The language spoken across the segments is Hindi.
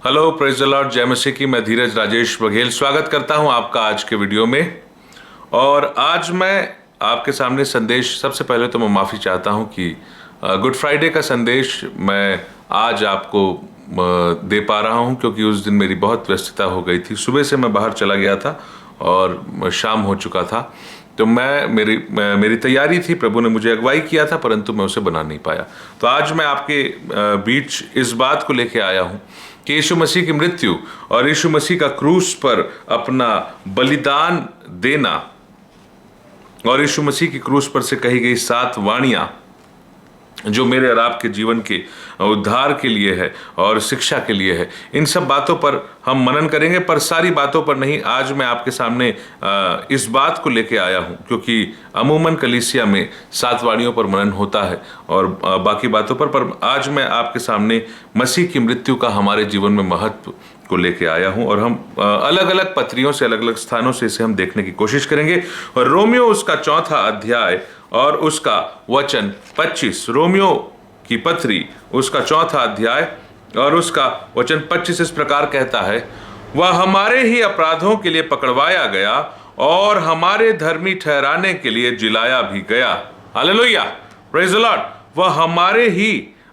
हेलो, प्रेज द लॉर्ड, जय मसीह की। मैं धीरज राजेश बघेल स्वागत करता हूं आपका आज के वीडियो में। और आज मैं आपके सामने संदेश, सबसे पहले तो मैं माफ़ी चाहता हूं कि गुड फ्राइडे का संदेश मैं आज आपको दे पा रहा हूं, क्योंकि उस दिन मेरी बहुत व्यस्तता हो गई थी। सुबह से मैं बाहर चला गया था और शाम हो चुका था, तो मेरी तैयारी थी, प्रभु ने मुझे अगुवाई किया था, परंतु मैं उसे बना नहीं पाया। तो आज मैं आपके बीच इस बात को लेके आया हूं कि यीशु मसीह की मृत्यु और यीशु मसीह का क्रूस पर अपना बलिदान देना और यीशु मसीह की क्रूस पर से कही गई 7 वाणियां जो मेरे और आपके जीवन के उद्धार के लिए है और शिक्षा के लिए है, इन सब बातों पर हम मनन करेंगे। पर सारी बातों पर नहीं, आज मैं आपके सामने इस बात को लेके आया हूं, क्योंकि अमूमन कलीसिया में 7 वाणियों पर मनन होता है और बाकी बातों पर आज मैं आपके सामने मसीह की मृत्यु का हमारे जीवन में महत्व को लेके आया हूं। और हम अलग अलग पत्रियों से, अलग अलग स्थानों से इसे हम देखने की कोशिश करेंगे। और रोमियो उसका 4था अध्याय और उसका वचन 25, रोमियो की पत्री उसका 4था अध्याय और उसका वचन 25 इस प्रकार कहता है, वह हमारे ही अपराधों के लिए पकड़वाया गया और हमारे धर्मी ठहराने के लिए जिलाया भी गया। Hallelujah, praise the Lord. वह हमारे ही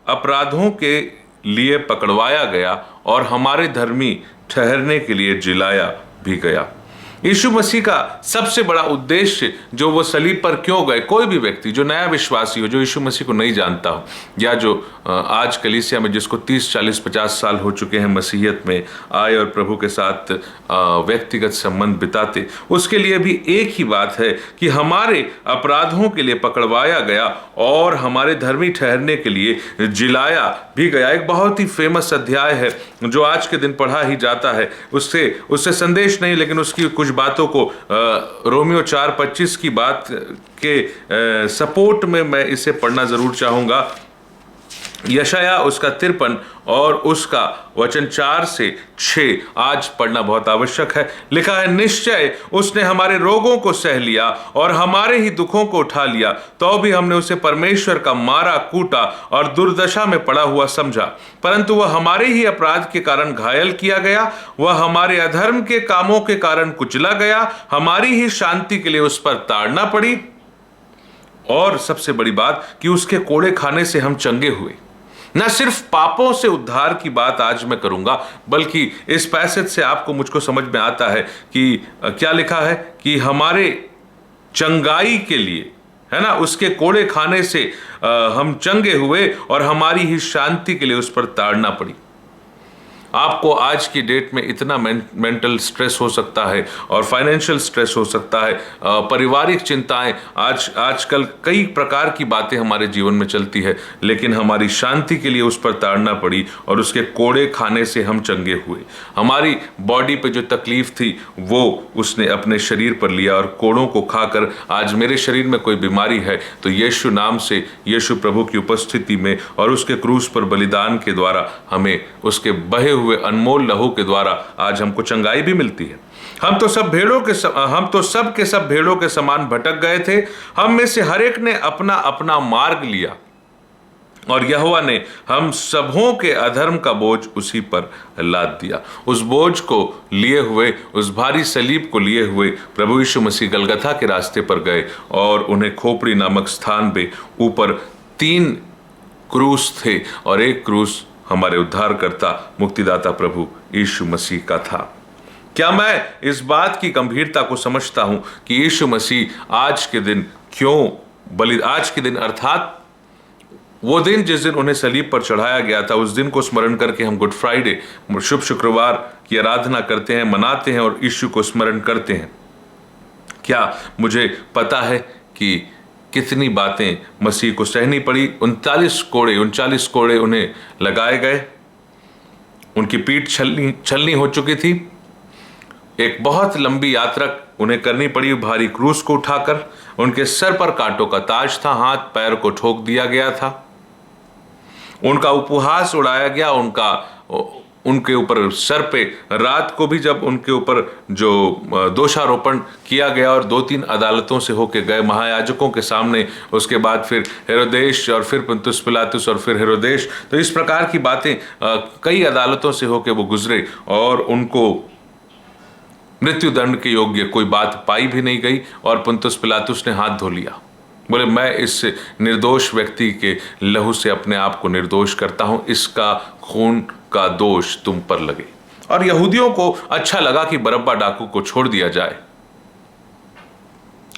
अपराधों के लिए पकड़वाया गया और हमारे धर्मी ठहरने के लिए जिलाया भी गया। यीशु मसीह का सबसे बड़ा उद्देश्य, जो वो सलीब पर क्यों गए, कोई भी व्यक्ति जो नया विश्वासी हो, जो यीशु मसीह को नहीं जानता हो, या जो आज कलीसिया में जिसको 30, 40, 50 साल हो चुके हैं मसीहियत में आए और प्रभु के साथ व्यक्तिगत संबंध बिताते, उसके लिए भी एक ही बात है कि हमारे अपराधों के लिए पकड़वाया गया और हमारे धर्मी ठहरने के लिए जिलाया भी गया। एक बहुत ही फेमस अध्याय है जो आज के दिन पढ़ा ही जाता है। उससे संदेश नहीं, लेकिन उसकी कुछ बातों को रोमियो 4:25 की बात के सपोर्ट में मैं इसे पढ़ना जरूर चाहूंगा। यशाया उसका 53 और उसका वचन 4 से 6 आज पढ़ना बहुत आवश्यक है। लिखा है, निश्चय उसने हमारे रोगों को सह लिया और हमारे ही दुखों को उठा लिया, तो भी हमने उसे परमेश्वर का मारा, कूटा और दुर्दशा में पड़ा हुआ समझा। परंतु वह हमारे ही अपराध के कारण घायल किया गया, वह हमारे अधर्म के कामों के कारण कुचला गया, हमारी ही शांति के लिए उस पर ताड़ना पड़ी। और सबसे बड़ी बात कि उसके कोड़े खाने से हम चंगे हुए। न सिर्फ पापों से उद्धार की बात आज मैं करूंगा, बल्कि इस पैसेज से आपको मुझको समझ में आता है कि क्या लिखा है कि हमारे चंगाई के लिए, है ना, उसके कोड़े खाने से हम चंगे हुए और हमारी ही शांति के लिए उस पर ताड़ना पड़ी। आपको आज की डेट में इतना मेंटल स्ट्रेस हो सकता है और फाइनेंशियल स्ट्रेस हो सकता है, पारिवारिक चिंताएं, आजकल कई प्रकार की बातें हमारे जीवन में चलती है, लेकिन हमारी शांति के लिए उस पर ताड़ना पड़ी और उसके कोड़े खाने से हम चंगे हुए। हमारी बॉडी पे जो तकलीफ थी वो उसने अपने शरीर पर लिया और कोड़ों को खाकर आज मेरे शरीर में कोई बीमारी है तो यीशु नाम से, यीशु प्रभु की उपस्थिति में और उसके क्रूस पर बलिदान के द्वारा हमें उसके बहे हुए अनमोल लहू के द्वारा आज हमको चंगाई भी मिलती है। हम तो सब के सब भेड़ों के समान भटक गए थे, हम में से हर एक ने अपना अपना मार्ग लिया और यहोवा ने हम सबों के अधर्म का बोझ उसी पर लाद दिया। उस बोझ को लिए हुए, उस भारी सलीब को लिए हुए प्रभु यीशु मसीह गलगथा के रास्ते पर गए और उन्हें खोपड़ी नामक स्थान पे ऊपर 3 क्रूस थे और एक क्रूस हमारे उद्धारकर्ता मुक्तिदाता प्रभु यीशु मसीह का था। क्या मैं इस बात की गंभीरता को समझता हूं कि यीशु मसीह आज के दिन अर्थात वो दिन जिस दिन उन्हें सलीब पर चढ़ाया गया था, उस दिन को स्मरण करके हम गुड फ्राइडे, शुभ शुक्रवार की आराधना करते हैं, मनाते हैं और यीशु को स्मरण करते हैं। क्या मुझे पता है कि कितनी बातें मसीह को सहनी पड़ी? 39 कोड़े उन्हें लगाए गए, उनकी पीठ छलनी हो चुकी थी, एक बहुत लंबी यात्रा उन्हें करनी पड़ी भारी क्रूस को उठाकर, उनके सर पर कांटों का ताज था, हाथ पैर को ठोक दिया गया था, उनका उपहास उड़ाया गया, उनका उनके ऊपर सर पे, रात को भी जब उनके ऊपर जो दोषारोपण किया गया और 2-3 अदालतों से होके गए महायाजकों के सामने, उसके बाद फिर हेरोदेश और फिर पुन्तियुस पिलातुस और फिर हेरोदेश, तो इस प्रकार की बातें कई अदालतों से होके वो गुजरे और उनको मृत्युदंड के योग्य कोई बात पाई भी नहीं गई और पुन्तियुस पिलातुस ने हाथ धो लिया, बोले मैं इस निर्दोष व्यक्ति के लहू से अपने आप को निर्दोष करता हूं, इसका खून का दोष तुम पर लगे। और यहूदियों को अच्छा लगा कि बरब्बा डाकू को छोड़ दिया जाए।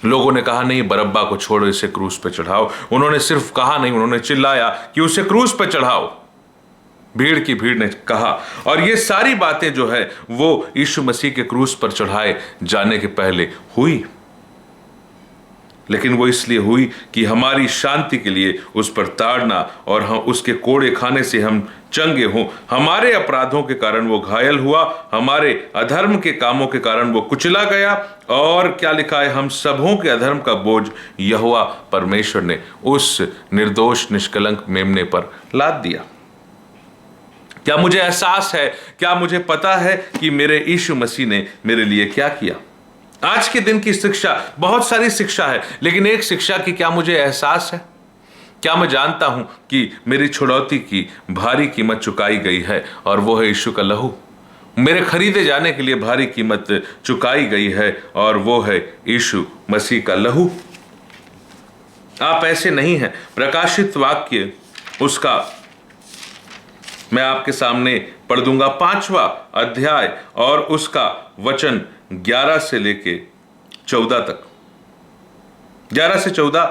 लोगों ने कहा नहीं, बरब्बा को छोड़ो, इसे क्रूस पे चढ़ाओ। उन्होंने सिर्फ कहा नहीं, उन्होंने चिल्लाया कि उसे क्रूस पे चढ़ाओ। भीड़ की भीड़ ने कहा, और ये सारी बातें जो है वो यीशु मसीह के क्रूस पर चढ़ाए जाने के पहले हुई, लेकिन वो इसलिए हुई कि हमारी शांति के लिए उस पर ताड़ना और हम उसके कोड़े खाने से हम चंगे हों। हमारे अपराधों के कारण वो घायल हुआ, हमारे अधर्म के कामों के कारण वो कुचला गया, और क्या लिखा है, हम सबों के अधर्म का बोझ यहोवा परमेश्वर ने उस निर्दोष निष्कलंक मेमने पर लाद दिया। क्या मुझे एहसास है, क्या मुझे पता है कि मेरे यीशु मसीह ने मेरे लिए क्या किया? आज के दिन की शिक्षा, बहुत सारी शिक्षा है, लेकिन एक शिक्षा की क्या मुझे एहसास है? क्या मैं जानता हूं कि मेरी छुड़ौती की भारी कीमत चुकाई गई है, और वो है यीशु का लहू। मेरे खरीदे जाने के लिए भारी कीमत चुकाई गई है, और वो है यीशु मसीह का लहू। आप ऐसे नहीं हैं। प्रकाशित वाक्य उसका मैं आपके सामने पढ़ दूंगा, 5वां अध्याय और उसका वचन 11 से लेके 14 तक। 11 से 14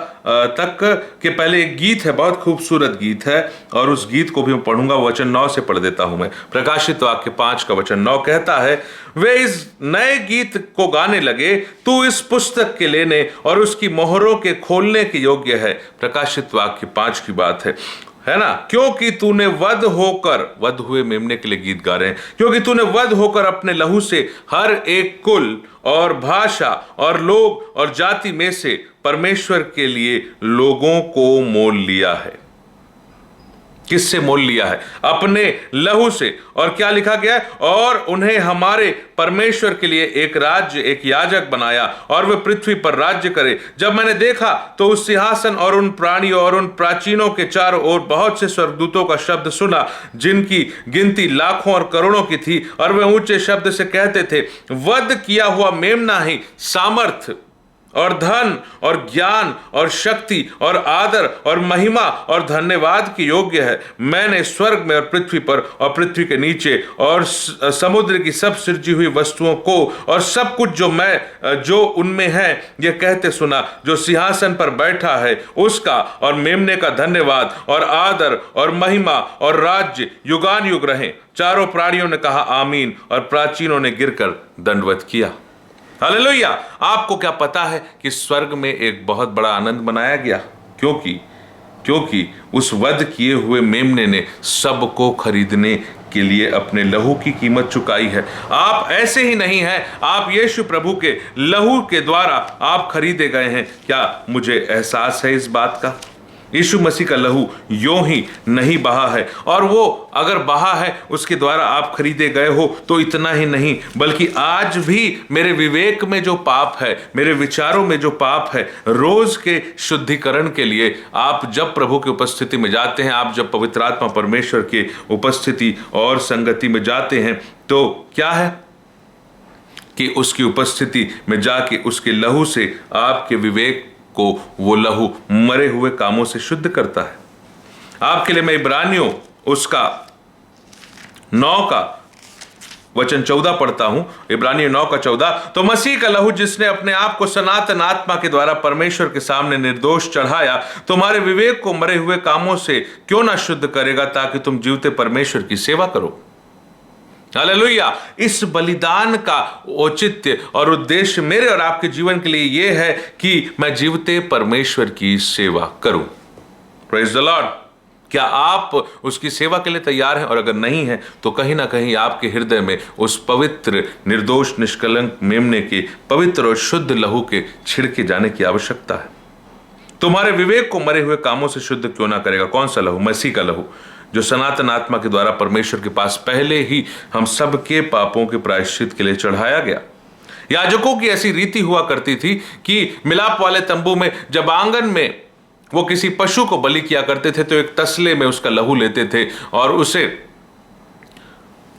तक के पहले एक गीत है, बहुत खूबसूरत गीत है, और उस गीत को भी मैं पढ़ूंगा। वचन 9 से पढ़ देता हूं मैं। प्रकाशित वाक्य 5 का वचन 9 कहता है, वे इस नए गीत को गाने लगे, तू इस पुस्तक के लेने और उसकी मोहरों के खोलने के योग्य है। प्रकाशित वाक्य 5 की बात है ना, क्योंकि तूने वध हुए मेमने के लिए गीत गा रहे हैं, क्योंकि तूने वध होकर अपने लहू से हर एक कुल और भाषा और लोग और जाति में से परमेश्वर के लिए लोगों को मोल लिया है। किससे मोल लिया है? अपने लहू से। और क्या लिखा गया है? और उन्हें हमारे परमेश्वर के लिए एक राज्य, एक याजक बनाया, और वे पृथ्वी पर राज्य करे। जब मैंने देखा तो उस सिंहासन और उन प्राणियों और उन प्राचीनों के चारों ओर बहुत से स्वर्गदूतों का शब्द सुना, जिनकी गिनती लाखों और करोड़ों की थी, और वे ऊंचे शब्द से कहते थे, वध किया हुआ मेमना ही सामर्थ और धन और ज्ञान और शक्ति और आदर और महिमा और धन्यवाद की योग्य है। मैंने स्वर्ग में और पृथ्वी पर और पृथ्वी के नीचे और समुद्र की सब सृजी हुई वस्तुओं को और सब कुछ जो उनमें है, यह कहते सुना, जो सिंहासन पर बैठा है उसका और मेमने का धन्यवाद और आदर और महिमा और राज्य युगान युग रहे। चारों प्राणियों ने कहा आमीन, और प्राचीनों ने गिरकर दंडवत किया। हालेलुया। आपको क्या पता है कि स्वर्ग में एक बहुत बड़ा आनंद मनाया गया? क्योंकि उस वध किए हुए मेमने ने सबको खरीदने के लिए अपने लहू की कीमत चुकाई है। आप ऐसे ही नहीं हैं, आप यीशु प्रभु के लहू के द्वारा आप खरीदे गए हैं। क्या मुझे एहसास है इस बात का? यीशु मसीह का लहू यूं ही नहीं बहा है, और वो अगर बहा है उसके द्वारा आप खरीदे गए हो, तो इतना ही नहीं बल्कि आज भी मेरे विवेक में जो पाप है, मेरे विचारों में जो पाप है, रोज के शुद्धिकरण के लिए आप जब प्रभु की उपस्थिति में जाते हैं, आप जब पवित्र आत्मा परमेश्वर के उपस्थिति और संगति में जाते हैं, तो क्या है कि उसकी उपस्थिति में जाके उसके लहू से आपके विवेक को वो लहू मरे हुए कामों से शुद्ध करता है। आपके लिए मैं इब्रानियों उसका 9 का वचन 14 पढ़ता हूं। इब्रानियों 9 का 14, तो मसीह का लहू जिसने अपने आप को सनातन आत्मा के द्वारा परमेश्वर के सामने निर्दोष चढ़ाया, तुम्हारे विवेक को मरे हुए कामों से क्यों ना शुद्ध करेगा, ताकि तुम जीवते परमेश्वर की सेवा करो। हालेलुया। इस बलिदान का औचित्य और उद्देश्य मेरे और आपके जीवन के लिए यह है कि मैं जीवते परमेश्वर की सेवा करूं। Praise the Lord. क्या आप उसकी सेवा के लिए तैयार हैं? और अगर नहीं है तो कहीं ना कहीं आपके हृदय में उस पवित्र निर्दोष निष्कलंक मेमने के पवित्र और शुद्ध लहू के छिड़के जाने की आवश्यकता है। तुम्हारे विवेक को मरे हुए कामों से शुद्ध क्यों ना करेगा? कौन सा लहू? मसीह का लहू। जो सनातन आत्मा के द्वारा परमेश्वर के पास पहले ही हम सबके पापों के प्रायश्चित के लिए चढ़ाया गया। याजकों की ऐसी रीति हुआ करती थी कि मिलाप वाले तंबू में जब आंगन में वो किसी पशु को बलि किया करते थे तो एक तसले में उसका लहू लेते थे और उसे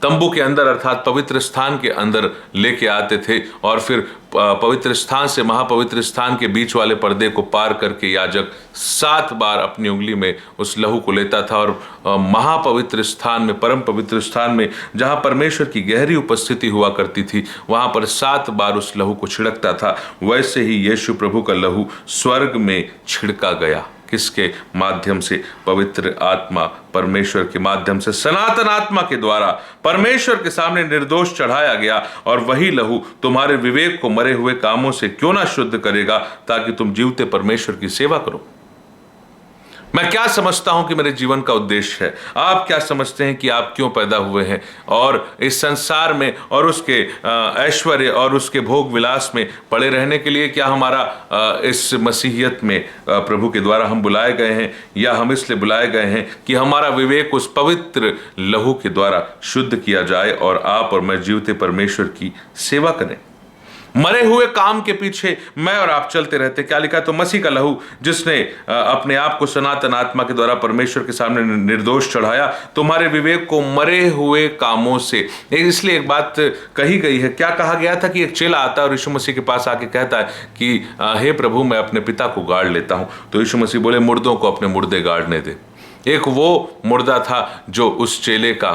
तंबू के अंदर अर्थात पवित्र स्थान के अंदर लेके आते थे और फिर पवित्र स्थान से महापवित्र स्थान के बीच वाले पर्दे को पार करके याजक 7 बार अपनी उंगली में उस लहू को लेता था और महापवित्र स्थान में, परम पवित्र स्थान में जहां परमेश्वर की गहरी उपस्थिति हुआ करती थी, वहां पर 7 बार उस लहू को छिड़कता था। वैसे ही यीशु प्रभु का लहू स्वर्ग में छिड़का गया। किसके माध्यम से? पवित्र आत्मा परमेश्वर के माध्यम से सनातन आत्मा के द्वारा परमेश्वर के सामने निर्दोष चढ़ाया गया। और वही लहू तुम्हारे विवेक को मरे हुए कामों से क्यों ना शुद्ध करेगा, ताकि तुम जीवते परमेश्वर की सेवा करो। मैं क्या समझता हूं कि मेरे जीवन का उद्देश्य है? आप क्या समझते हैं कि आप क्यों पैदा हुए हैं? और इस संसार में और उसके ऐश्वर्य और उसके भोग विलास में पड़े रहने के लिए क्या हमारा इस मसीहियत में प्रभु के द्वारा हम बुलाए गए हैं, या हम इसलिए बुलाए गए हैं कि हमारा विवेक उस पवित्र लहू के द्वारा शुद्ध किया जाए और आप और मैं जीवते परमेश्वर की सेवा करें? मरे हुए काम के पीछे मैं और आप चलते रहते। क्या लिखा? तो मसीह का लहू जिसने अपने आप को सनातन आत्मा के द्वारा परमेश्वर के सामने निर्दोष चढ़ाया, तुम्हारे विवेक को मरे हुए कामों से। इसलिए एक बात कही गई है, क्या कहा गया था कि एक चेला आता है और यीशु मसीह के पास आके कहता है कि हे प्रभु, मैं अपने पिता को गाड़ लेता हूं। तो यीशु मसीह बोले, मुर्दों को अपने मुर्दे गाड़ने दे। एक वो मुर्दा था जो उस चेले का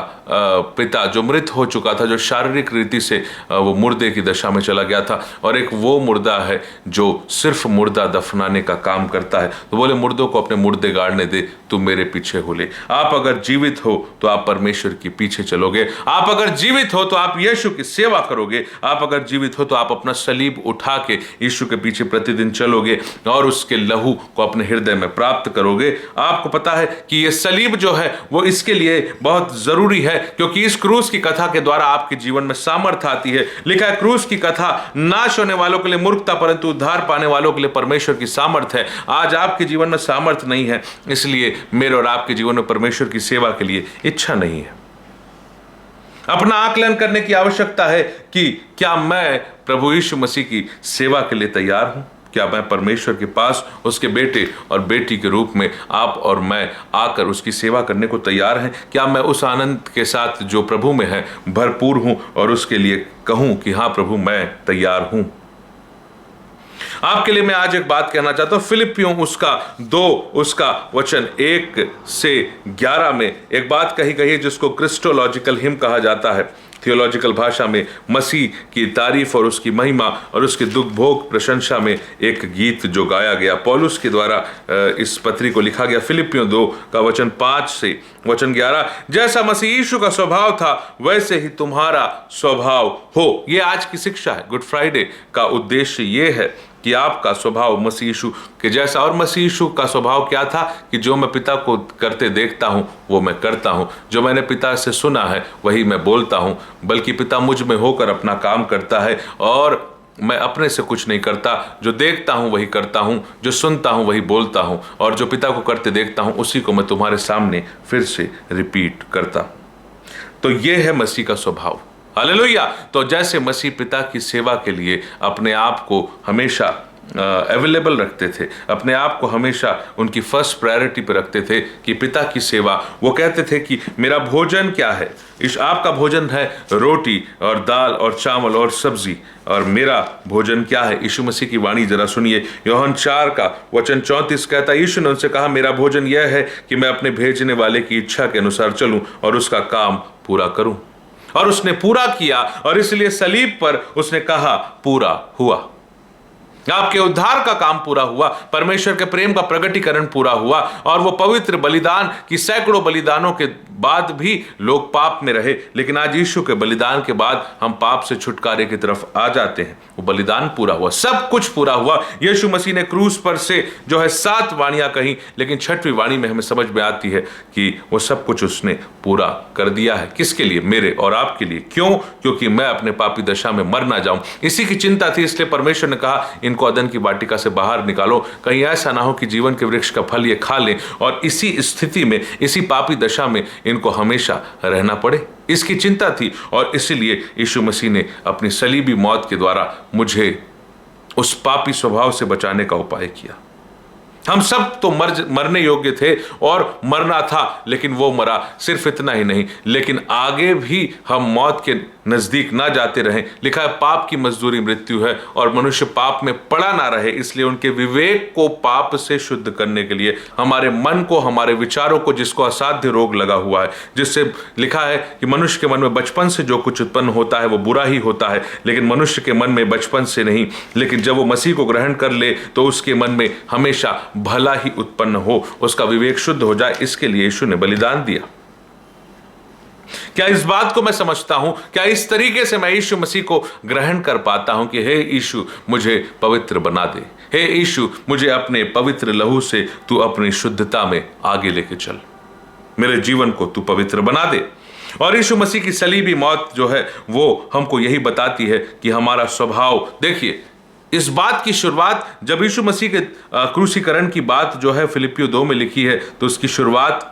पिता जो मृत हो चुका था, जो शारीरिक रीति से वो मुर्दे की दशा में चला गया था, और एक वो मुर्दा है जो सिर्फ मुर्दा दफनाने का काम करता है। तो बोले, मुर्दों को अपने मुर्दे गाड़ने दे, तू मेरे पीछे हो ले। आप अगर जीवित हो तो आप परमेश्वर के पीछे चलोगे। आप अगर जीवित हो तो आप यीशु की सेवा करोगे। आप अगर जीवित हो तो आप अपना सलीब उठा के यीशु के पीछे प्रतिदिन चलोगे और उसके लहू को अपने हृदय में प्राप्त करोगे। आपको पता है कि ये सलीब जो है वो इसके लिए बहुत जरूरी है, क्योंकि इस क्रूस की कथा के द्वारा आपके जीवन में सामर्थ आती है। लिखा है, क्रूस की कथा नाश होने वालों के लिए मूर्खता, परंतु उद्धार पाने वालों के लिए परमेश्वर की सामर्थ है। आज आपके जीवन में सामर्थ नहीं है, इसलिए मेरे और आपके जीवन में परमेश्वर की सेवा के लिए इच्छा नहीं है। अपना आकलन करने की आवश्यकता है कि क्या मैं प्रभु यीशु मसीह की सेवा के लिए तैयार हूं? क्या मैं परमेश्वर के पास उसके बेटे और बेटी के रूप में आप और मैं आकर उसकी सेवा करने को तैयार हैं? क्या मैं उस आनंद के साथ जो प्रभु में है भरपूर हूं और उसके लिए कहूं कि हाँ प्रभु, मैं तैयार हूं? आपके लिए मैं आज एक बात कहना चाहता हूं। फिलिपियों उसका 2 उसका वचन 1 से 11 में एक बात कही गई है जिसको क्रिस्टोलॉजिकल हिम कहा जाता है। थियोलॉजिकल भाषा में मसीह की तारीफ और उसकी महिमा और उसके दुख भोग प्रशंसा में एक गीत जो गाया गया पौलुस के द्वारा इस पत्री को लिखा गया। फिलिपियों 2 का वचन 5 से वचन 11, जैसा मसीह यीशु का स्वभाव था वैसे ही तुम्हारा स्वभाव हो। ये आज की शिक्षा है। गुड फ्राइडे का उद्देश्य ये है कि आपका स्वभाव मसीह यीशु के जैसा। और मसीह यीशु का स्वभाव क्या था? कि जो मैं पिता को करते देखता हूं वो मैं करता हूं, जो मैंने पिता से सुना है वही मैं बोलता हूं, बल्कि पिता मुझ में होकर अपना काम करता है और मैं अपने से कुछ नहीं करता। जो देखता हूं वही करता हूं, जो सुनता हूं वही बोलता हूं, और जो पिता को करते देखता हूं उसी को मैं तुम्हारे सामने फिर से रिपीट करता। तो ये है मसीह का स्वभाव। हालेलुया। तो जैसे मसीह पिता की सेवा के लिए अपने आप को हमेशा अवेलेबल रखते थे, अपने आप को हमेशा उनकी फर्स्ट प्रायोरिटी पे रखते थे कि पिता की सेवा, वो कहते थे कि मेरा भोजन क्या है? आपका भोजन है रोटी और दाल और चावल और सब्जी, और मेरा भोजन क्या है? यीशु मसीह की वाणी जरा सुनिए। यूहन्ना 4 का वचन 34 कहता है, यीशु ने उनसे कहा, मेरा भोजन यह है कि मैं अपने भेजने वाले की इच्छा के अनुसार चलूं और उसका काम पूरा करूं। और उसने पूरा किया, और इसलिए सलीब पर उसने कहा पूरा हुआ। आपके उद्धार का काम पूरा हुआ, परमेश्वर के प्रेम का प्रगटीकरण पूरा हुआ, और वो पवित्र बलिदान की सैकड़ों बलिदानों के बाद भी लोग पाप में रहे, लेकिन आज यीशु के बलिदान के बाद हम पाप से छुटकारे की तरफ आ जाते हैं। वो बलिदान पूरा हुआ, सब कुछ पूरा हुआ। यीशु मसीह ने क्रूस पर से जो है 7 वाणियां कही, लेकिन 6वीं वाणी में हमें समझ में आती है कि वो सब कुछ उसने पूरा कर दिया है। किसके लिए? मेरे और आपके लिए। क्यों? क्योंकि मैं अपने पापी दशा में मर ना जाऊं। इसी की चिंता थी, इसलिए परमेश्वर ने कहा इनको अदन की वाटिका से बाहर निकालो, कहीं ऐसा ना हो कि जीवन के वृक्ष का फल ये खा लें और इसी स्थिति में, इसी पापी दशा में इनको हमेशा रहना पड़े। इसकी चिंता थी और इसीलिए यीशु मसीह ने अपनी सलीबी मौत के द्वारा मुझे उस पापी स्वभाव से बचाने का उपाय किया। हम सब तो मरने योग्य थे और मरना था, लेकिन वो मरा। सिर्फ इतना ही नहीं, लेकिन आगे भी हम मौत के नजदीक ना जाते रहें। लिखा है पाप की मजदूरी मृत्यु है और मनुष्य पाप में पड़ा ना रहे, इसलिए उनके विवेक को पाप से शुद्ध करने के लिए, हमारे मन को, हमारे विचारों को, जिसको असाध्य रोग लगा हुआ है, जिससे लिखा है कि मनुष्य के मन में बचपन से जो कुछ उत्पन्न होता है वो बुरा ही होता है, लेकिन मनुष्य के मन में बचपन से नहीं, लेकिन जब वो मसीह को ग्रहण कर ले तो उसके मन में हमेशा भला ही उत्पन्न हो, उसका विवेक शुद्ध हो जाए। इसके लिए यीशु ने बलिदान दिया। क्या इस बात को मैं समझता हूं? क्या इस तरीके से मैं यीशु मसीह को ग्रहण कर पाता हूं कि हे यीशु मुझे पवित्र बना दे, हे यीशु मुझे अपने पवित्र लहू से तू अपनी शुद्धता में आगे लेके चल, मेरे जीवन को तू पवित्र बना दे। और यीशु मसीह की सलीबी मौत जो है वो हमको यही बताती है कि हमारा स्वभाव, देखिए इस बात की शुरुआत जब यीशु मसीह के क्रूसीकरण की बात जो है फिलिपियो 2 में लिखी है, तो उसकी शुरुआत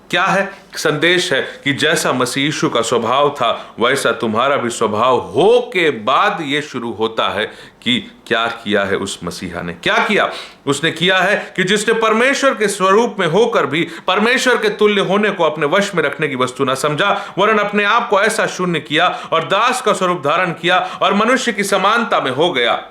क्या है? संदेश है कि जैसा मसीह यीशु का स्वभाव था वैसा तुम्हारा भी स्वभाव हो। के बाद ये शुरू होता है कि क्या किया है उस मसीहा ने, क्या किया? उसने किया है कि जिसने परमेश्वर के स्वरूप में होकर भी परमेश्वर के तुल्य होने को अपने वश में रखने की वस्तु ना समझा, वरन अपने आप को ऐसा शून्य किया और दास का स्वरूप धारण किया और मनुष्य की समानता में हो गया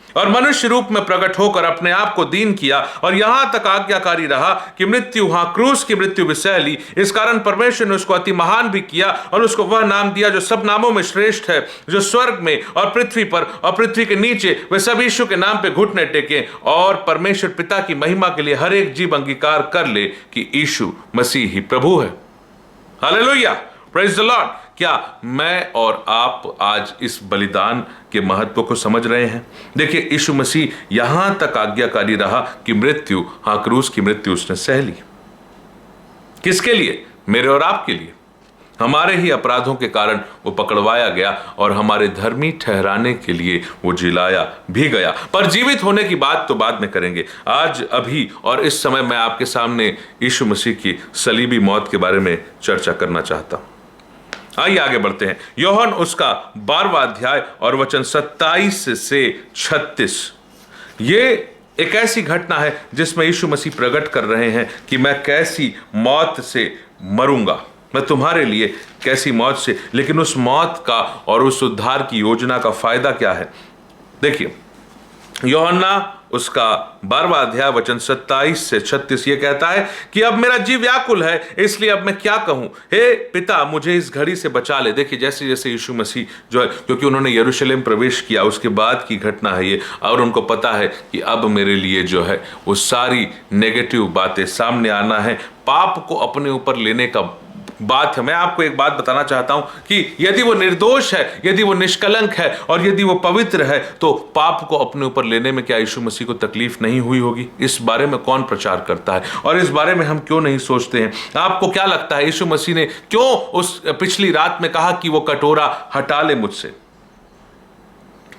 और मनुष्य रूप में प्रकट होकर अपने आप को दीन किया और यहां तक आज्ञाकारी रहा कि मृत्यु, हां क्रूस की मृत्यु भी सह ली। इस कारण परमेश्वर ने उसको अति महान भी किया और उसको वह नाम दिया जो सब नामों में श्रेष्ठ है, जो स्वर्ग में और पृथ्वी पर और पृथ्वी के नीचे वे सब यीशु के नाम पे घुटने टेके और परमेश्वर पिता की महिमा के लिए हर एक जीव अंगीकार कर ले कि यीशु मसीह ही प्रभु है। Hallelujah, praise the Lord. क्या मैं और आप आज इस बलिदान के महत्व को समझ रहे हैं? देखिए यीशु मसीह यहां तक आज्ञाकारी रहा कि मृत्यु, हां क्रूस की मृत्यु उसने सह ली। किसके लिए? मेरे और आपके लिए। हमारे ही अपराधों के कारण वो पकड़वाया गया और हमारे धर्मी ठहराने के लिए वो जिलाया भी गया। पर जीवित होने की बात तो बाद में करेंगे। आज, अभी और इस समय मैं आपके सामने यीशु मसीह की सलीबी मौत के बारे में चर्चा करना चाहता हूं। आइए आगे बढ़ते हैं। यूहन्ना उसका 12वां अध्याय और वचन 27 से 36। ये एक ऐसी घटना है जिसमें यीशु मसीह प्रकट कर रहे हैं कि मैं कैसी मौत से मरूंगा, मैं तुम्हारे लिए कैसी मौत से, लेकिन उस मौत का और उस उद्धार की योजना का फायदा क्या है? देखिए यूहन्ना उसका 12वां अध्याय वचन 27 से 36 ये कहता है कि अब मेरा जीव व्याकुल है, इसलिए अब मैं क्या कहूं? हे पिता मुझे इस घड़ी से बचा ले। देखिए जैसे जैसे यीशु मसीह जो है, क्योंकि उन्होंने यरूशलेम प्रवेश किया उसके बाद की घटना है ये, और उनको पता है कि अब मेरे लिए जो है वो सारी नेगेटिव बातें सामने आना है, पाप को अपने ऊपर लेने का बात है। मैं आपको एक बात बताना चाहता हूं कि यदि वो निर्दोष है, यदि वो निष्कलंक है और यदि वो पवित्र है, तो पाप को अपने ऊपर लेने में क्या यीशु मसीह को तकलीफ नहीं हुई होगी? इस बारे में कौन प्रचार करता है और इस बारे में हम क्यों नहीं सोचते हैं? आपको क्या लगता है यीशु मसीह ने क्यों उस पिछली रात में कहा कि वो कटोरा हटा ले मुझसे?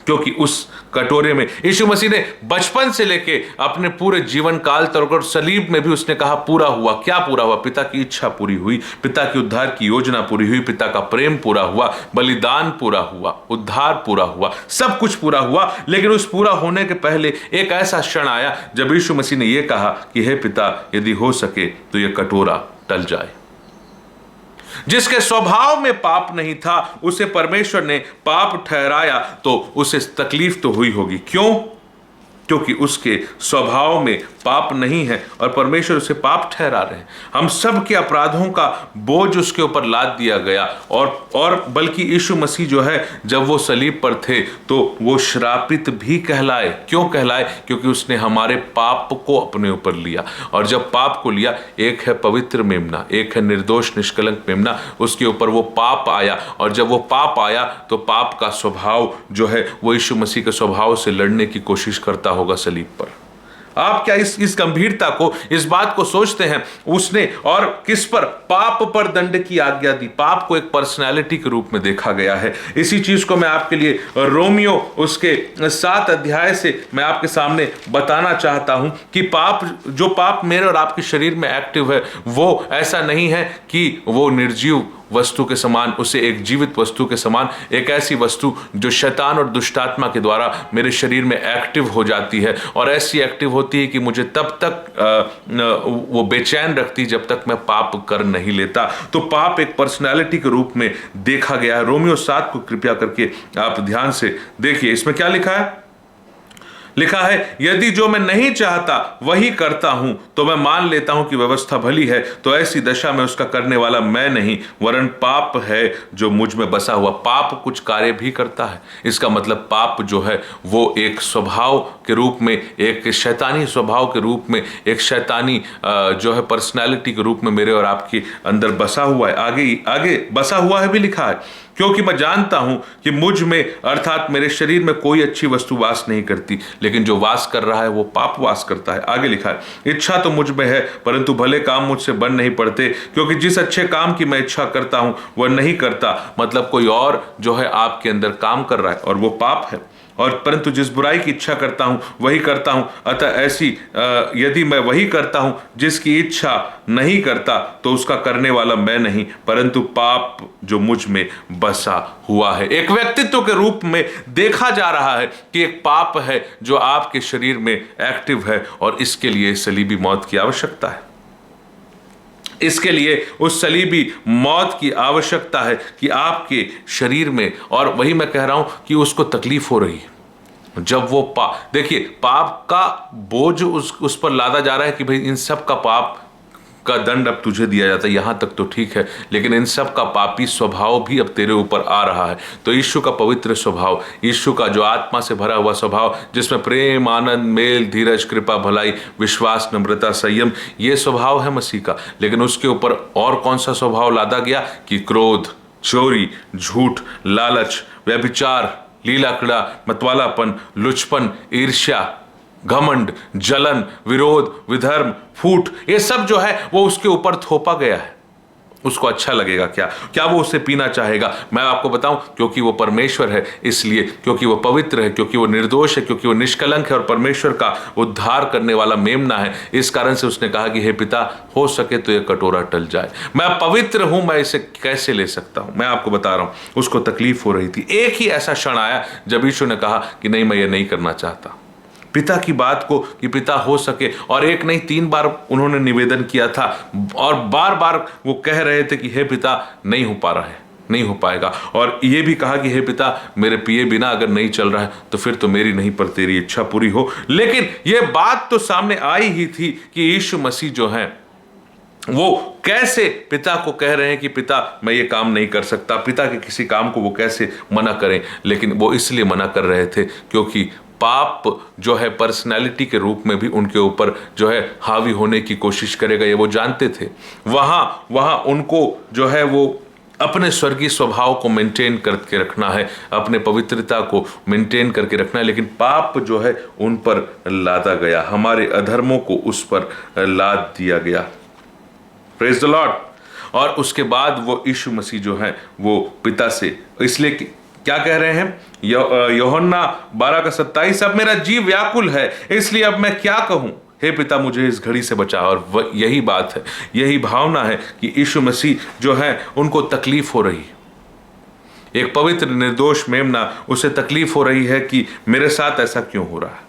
क्योंकि उस कटोरे में यीशु मसीह ने बचपन से लेके अपने पूरे जीवन काल तक और सलीब में भी उसने कहा पूरा हुआ। क्या पूरा हुआ? पिता की इच्छा पूरी हुई, पिता की उद्धार की योजना पूरी हुई, पिता का प्रेम पूरा हुआ, बलिदान पूरा हुआ, उद्धार पूरा हुआ, सब कुछ पूरा हुआ। लेकिन उस पूरा होने के पहले एक ऐसा क्षण आया जब यीशु मसीह ने यह कहा कि हे पिता यदि हो सके तो यह कटोरा टल जाए। जिसके स्वभाव में पाप नहीं था उसे परमेश्वर ने पाप ठहराया, तो उसे तकलीफ तो हुई होगी। क्यों? क्योंकि उसके स्वभाव में पाप नहीं है और परमेश्वर उसे पाप ठहरा रहे हैं। हम सब के अपराधों का बोझ उसके ऊपर लाद दिया गया और बल्कि यीशु मसीह जो है जब वो सलीब पर थे तो वो श्रापित भी कहलाए। क्यों कहलाए? क्योंकि उसने हमारे पाप को अपने ऊपर लिया, और जब पाप को लिया, एक है पवित्र मेमना, एक है निर्दोष निष्कलंक मेमना, उसके ऊपर वो पाप आया, और जब वो पाप आया तो पाप का स्वभाव जो है वो यीशु मसीह के स्वभाव से लड़ने की कोशिश करता होगा सलीब पर। आप क्या इस गंभीरता को, इस बात को सोचते हैं? उसने और किस पर? पाप पर दंड की आज्ञा दी। पाप को एक पर्सनैलिटी के रूप में देखा गया है। इसी चीज को मैं आपके लिए रोमियो उसके 7 अध्याय से मैं आपके सामने बताना चाहता हूं कि जो पाप मेरे और आपके शरीर में एक्टिव है, वो ऐसा नहीं है कि वो निर्जीव वस्तु के समान, उसे एक जीवित वस्तु के समान, एक ऐसी वस्तु जो शैतान और दुष्टात्मा के द्वारा मेरे शरीर में एक्टिव हो जाती है और ऐसी एक्टिव होती है कि मुझे तब तक वो बेचैन रखती जब तक मैं पाप कर नहीं लेता। तो पाप एक पर्सनैलिटी के रूप में देखा गया है। रोमियो 7 को कृपया करके आप ध्यान से देखिए। इसमें क्या लिखा है? लिखा है, यदि जो मैं नहीं चाहता वही करता हूं तो मैं मान लेता हूं कि व्यवस्था भली है, तो ऐसी दशा में उसका करने वाला मैं नहीं वरन पाप है जो मुझ में बसा हुआ। पाप कुछ कार्य भी करता है। इसका मतलब पाप जो है वो एक स्वभाव के रूप में, एक शैतानी स्वभाव के रूप में, एक शैतानी जो है पर्सनैलिटी के रूप में मेरे और आपके अंदर बसा हुआ है। आगे बसा हुआ है भी लिखा है, क्योंकि मैं जानता हूं कि मुझ में अर्थात मेरे शरीर में कोई अच्छी वस्तु वास नहीं करती, लेकिन जो वास कर रहा है वो पाप वास करता है। आगे लिखा है, इच्छा तो मुझ में है परंतु भले काम मुझसे बन नहीं पड़ते, क्योंकि जिस अच्छे काम की मैं इच्छा करता हूं वह नहीं करता। मतलब कोई और जो है आपके अंदर काम कर रहा है और वो पाप है। और परंतु जिस बुराई की इच्छा करता हूं वही करता हूं। अतः ऐसी यदि मैं वही करता हूं जिसकी इच्छा नहीं करता, तो उसका करने वाला मैं नहीं परंतु पाप जो मुझ में बसा हुआ है। एक व्यक्तित्व के रूप में देखा जा रहा है कि एक पाप है जो आपके शरीर में एक्टिव है और इसके लिए सलीबी मौत की आवश्यकता है। इसके लिए उस सलीबी मौत की आवश्यकता है कि आपके शरीर में, और वही मैं कह रहा हूं कि उसको तकलीफ हो रही है जब वो देखिए पाप का बोझ उस पर लादा जा रहा है कि भाई इन सब का पाप का दंड अब तुझे दिया जाता है। यहां तक तो ठीक है, लेकिन इन सब का पापी स्वभाव भी अब तेरे ऊपर आ रहा है। तो यीशु का पवित्र स्वभाव, यीशु का जो आत्मा से भरा हुआ स्वभाव, जिसमें प्रेम, आनंद, मेल, धीरज, कृपा, भलाई, विश्वास, नम्रता, संयम, ये स्वभाव है मसीह का। लेकिन उसके ऊपर और कौन सा स्वभाव लादा गया कि क्रोध, चोरी, झूठ, लालच, व्यभिचार, लीला क्रीड़ा, मतवालापन, लुचपन, ईर्ष्या, घमंड, जलन, विरोध, विधर्म, फूट, ये सब जो है वो उसके ऊपर थोपा गया है। उसको अच्छा लगेगा क्या वो उसे पीना चाहेगा? मैं आपको बताऊं, क्योंकि वो परमेश्वर है, इसलिए, क्योंकि वो पवित्र है, क्योंकि वो निर्दोष है, क्योंकि वो निष्कलंक है और परमेश्वर का उद्धार करने वाला मेमना है, इस कारण से उसने कहा कि हे पिता, हो सके तो ये कटोरा टल जाए। मैं पवित्र हूं, मैं इसे कैसे ले सकता हूं? मैं आपको बता रहा हूं, उसको तकलीफ हो रही थी। एक ही ऐसा क्षण आया जब यीशु ने कहा कि नहीं, मैं ये नहीं करना चाहता। पिता की बात को कि पिता हो सके, और एक नहीं 3 बार उन्होंने निवेदन किया था और बार बार वो कह रहे थे कि हे पिता, नहीं हो पा रहा है, नहीं हो पाएगा। और ये भी कहा कि हे पिता, मेरे पिए बिना अगर नहीं चल रहा है तो फिर तो मेरी नहीं पर तेरी इच्छा पूरी हो। लेकिन ये बात तो सामने आई ही थी कि यीशु मसीह जो है वो कैसे पिता को कह रहे हैं कि पिता, मैं ये काम नहीं कर सकता। पिता के किसी काम को वो कैसे मना करें? लेकिन वो इसलिए मना कर रहे थे क्योंकि पाप जो है पर्सनैलिटी के रूप में भी उनके ऊपर जो है हावी होने की कोशिश करेगा, ये वो जानते थे। वहाँ उनको जो है वो अपने स्वर्गीय स्वभाव को मेंटेन करके रखना है, अपने पवित्रता को मेंटेन करके रखना है, लेकिन पाप जो है उन पर लादा गया, हमारे अधर्मों को उस पर लाद दिया गया। Praise the Lord. और उसके बाद वो यीशु मसीह जो है वो पिता से, इसलिए क्या कह रहे हैं यूहन्ना 12:27, अब मेरा जीव व्याकुल है, इसलिए अब मैं क्या कहूं? हे पिता, मुझे इस घड़ी से बचा। और यही बात है, यही भावना है कि यीशु मसीह जो है उनको तकलीफ हो रही है। एक पवित्र निर्दोष मेमना, उसे तकलीफ हो रही है कि मेरे साथ ऐसा क्यों हो रहा है,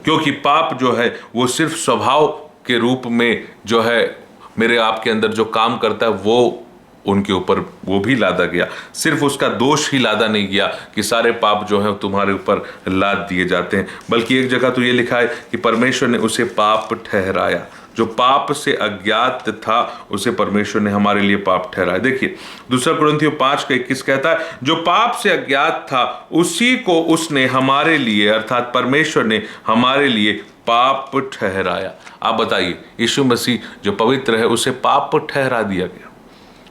क्योंकि पाप जो है वो सिर्फ स्वभाव के रूप में जो है मेरे आपके अंदर जो काम करता है वो उनके ऊपर वो भी लादा गया। सिर्फ उसका दोष ही लादा नहीं गया कि सारे पाप जो है तुम्हारे ऊपर लाद दिए जाते हैं, बल्कि एक जगह तो ये लिखा है कि परमेश्वर ने उसे पाप ठहराया। जो पाप से अज्ञात था उसे परमेश्वर ने हमारे लिए पाप ठहराया। देखिए 2 कुरिन्थियों 5:21 कहता है, जो पाप से अज्ञात था उसी को उसने हमारे लिए, अर्थात परमेश्वर ने हमारे लिए पाप ठहराया। आप बताइए, यीशु मसीह जो पवित्र है उसे पाप ठहरा दिया गया।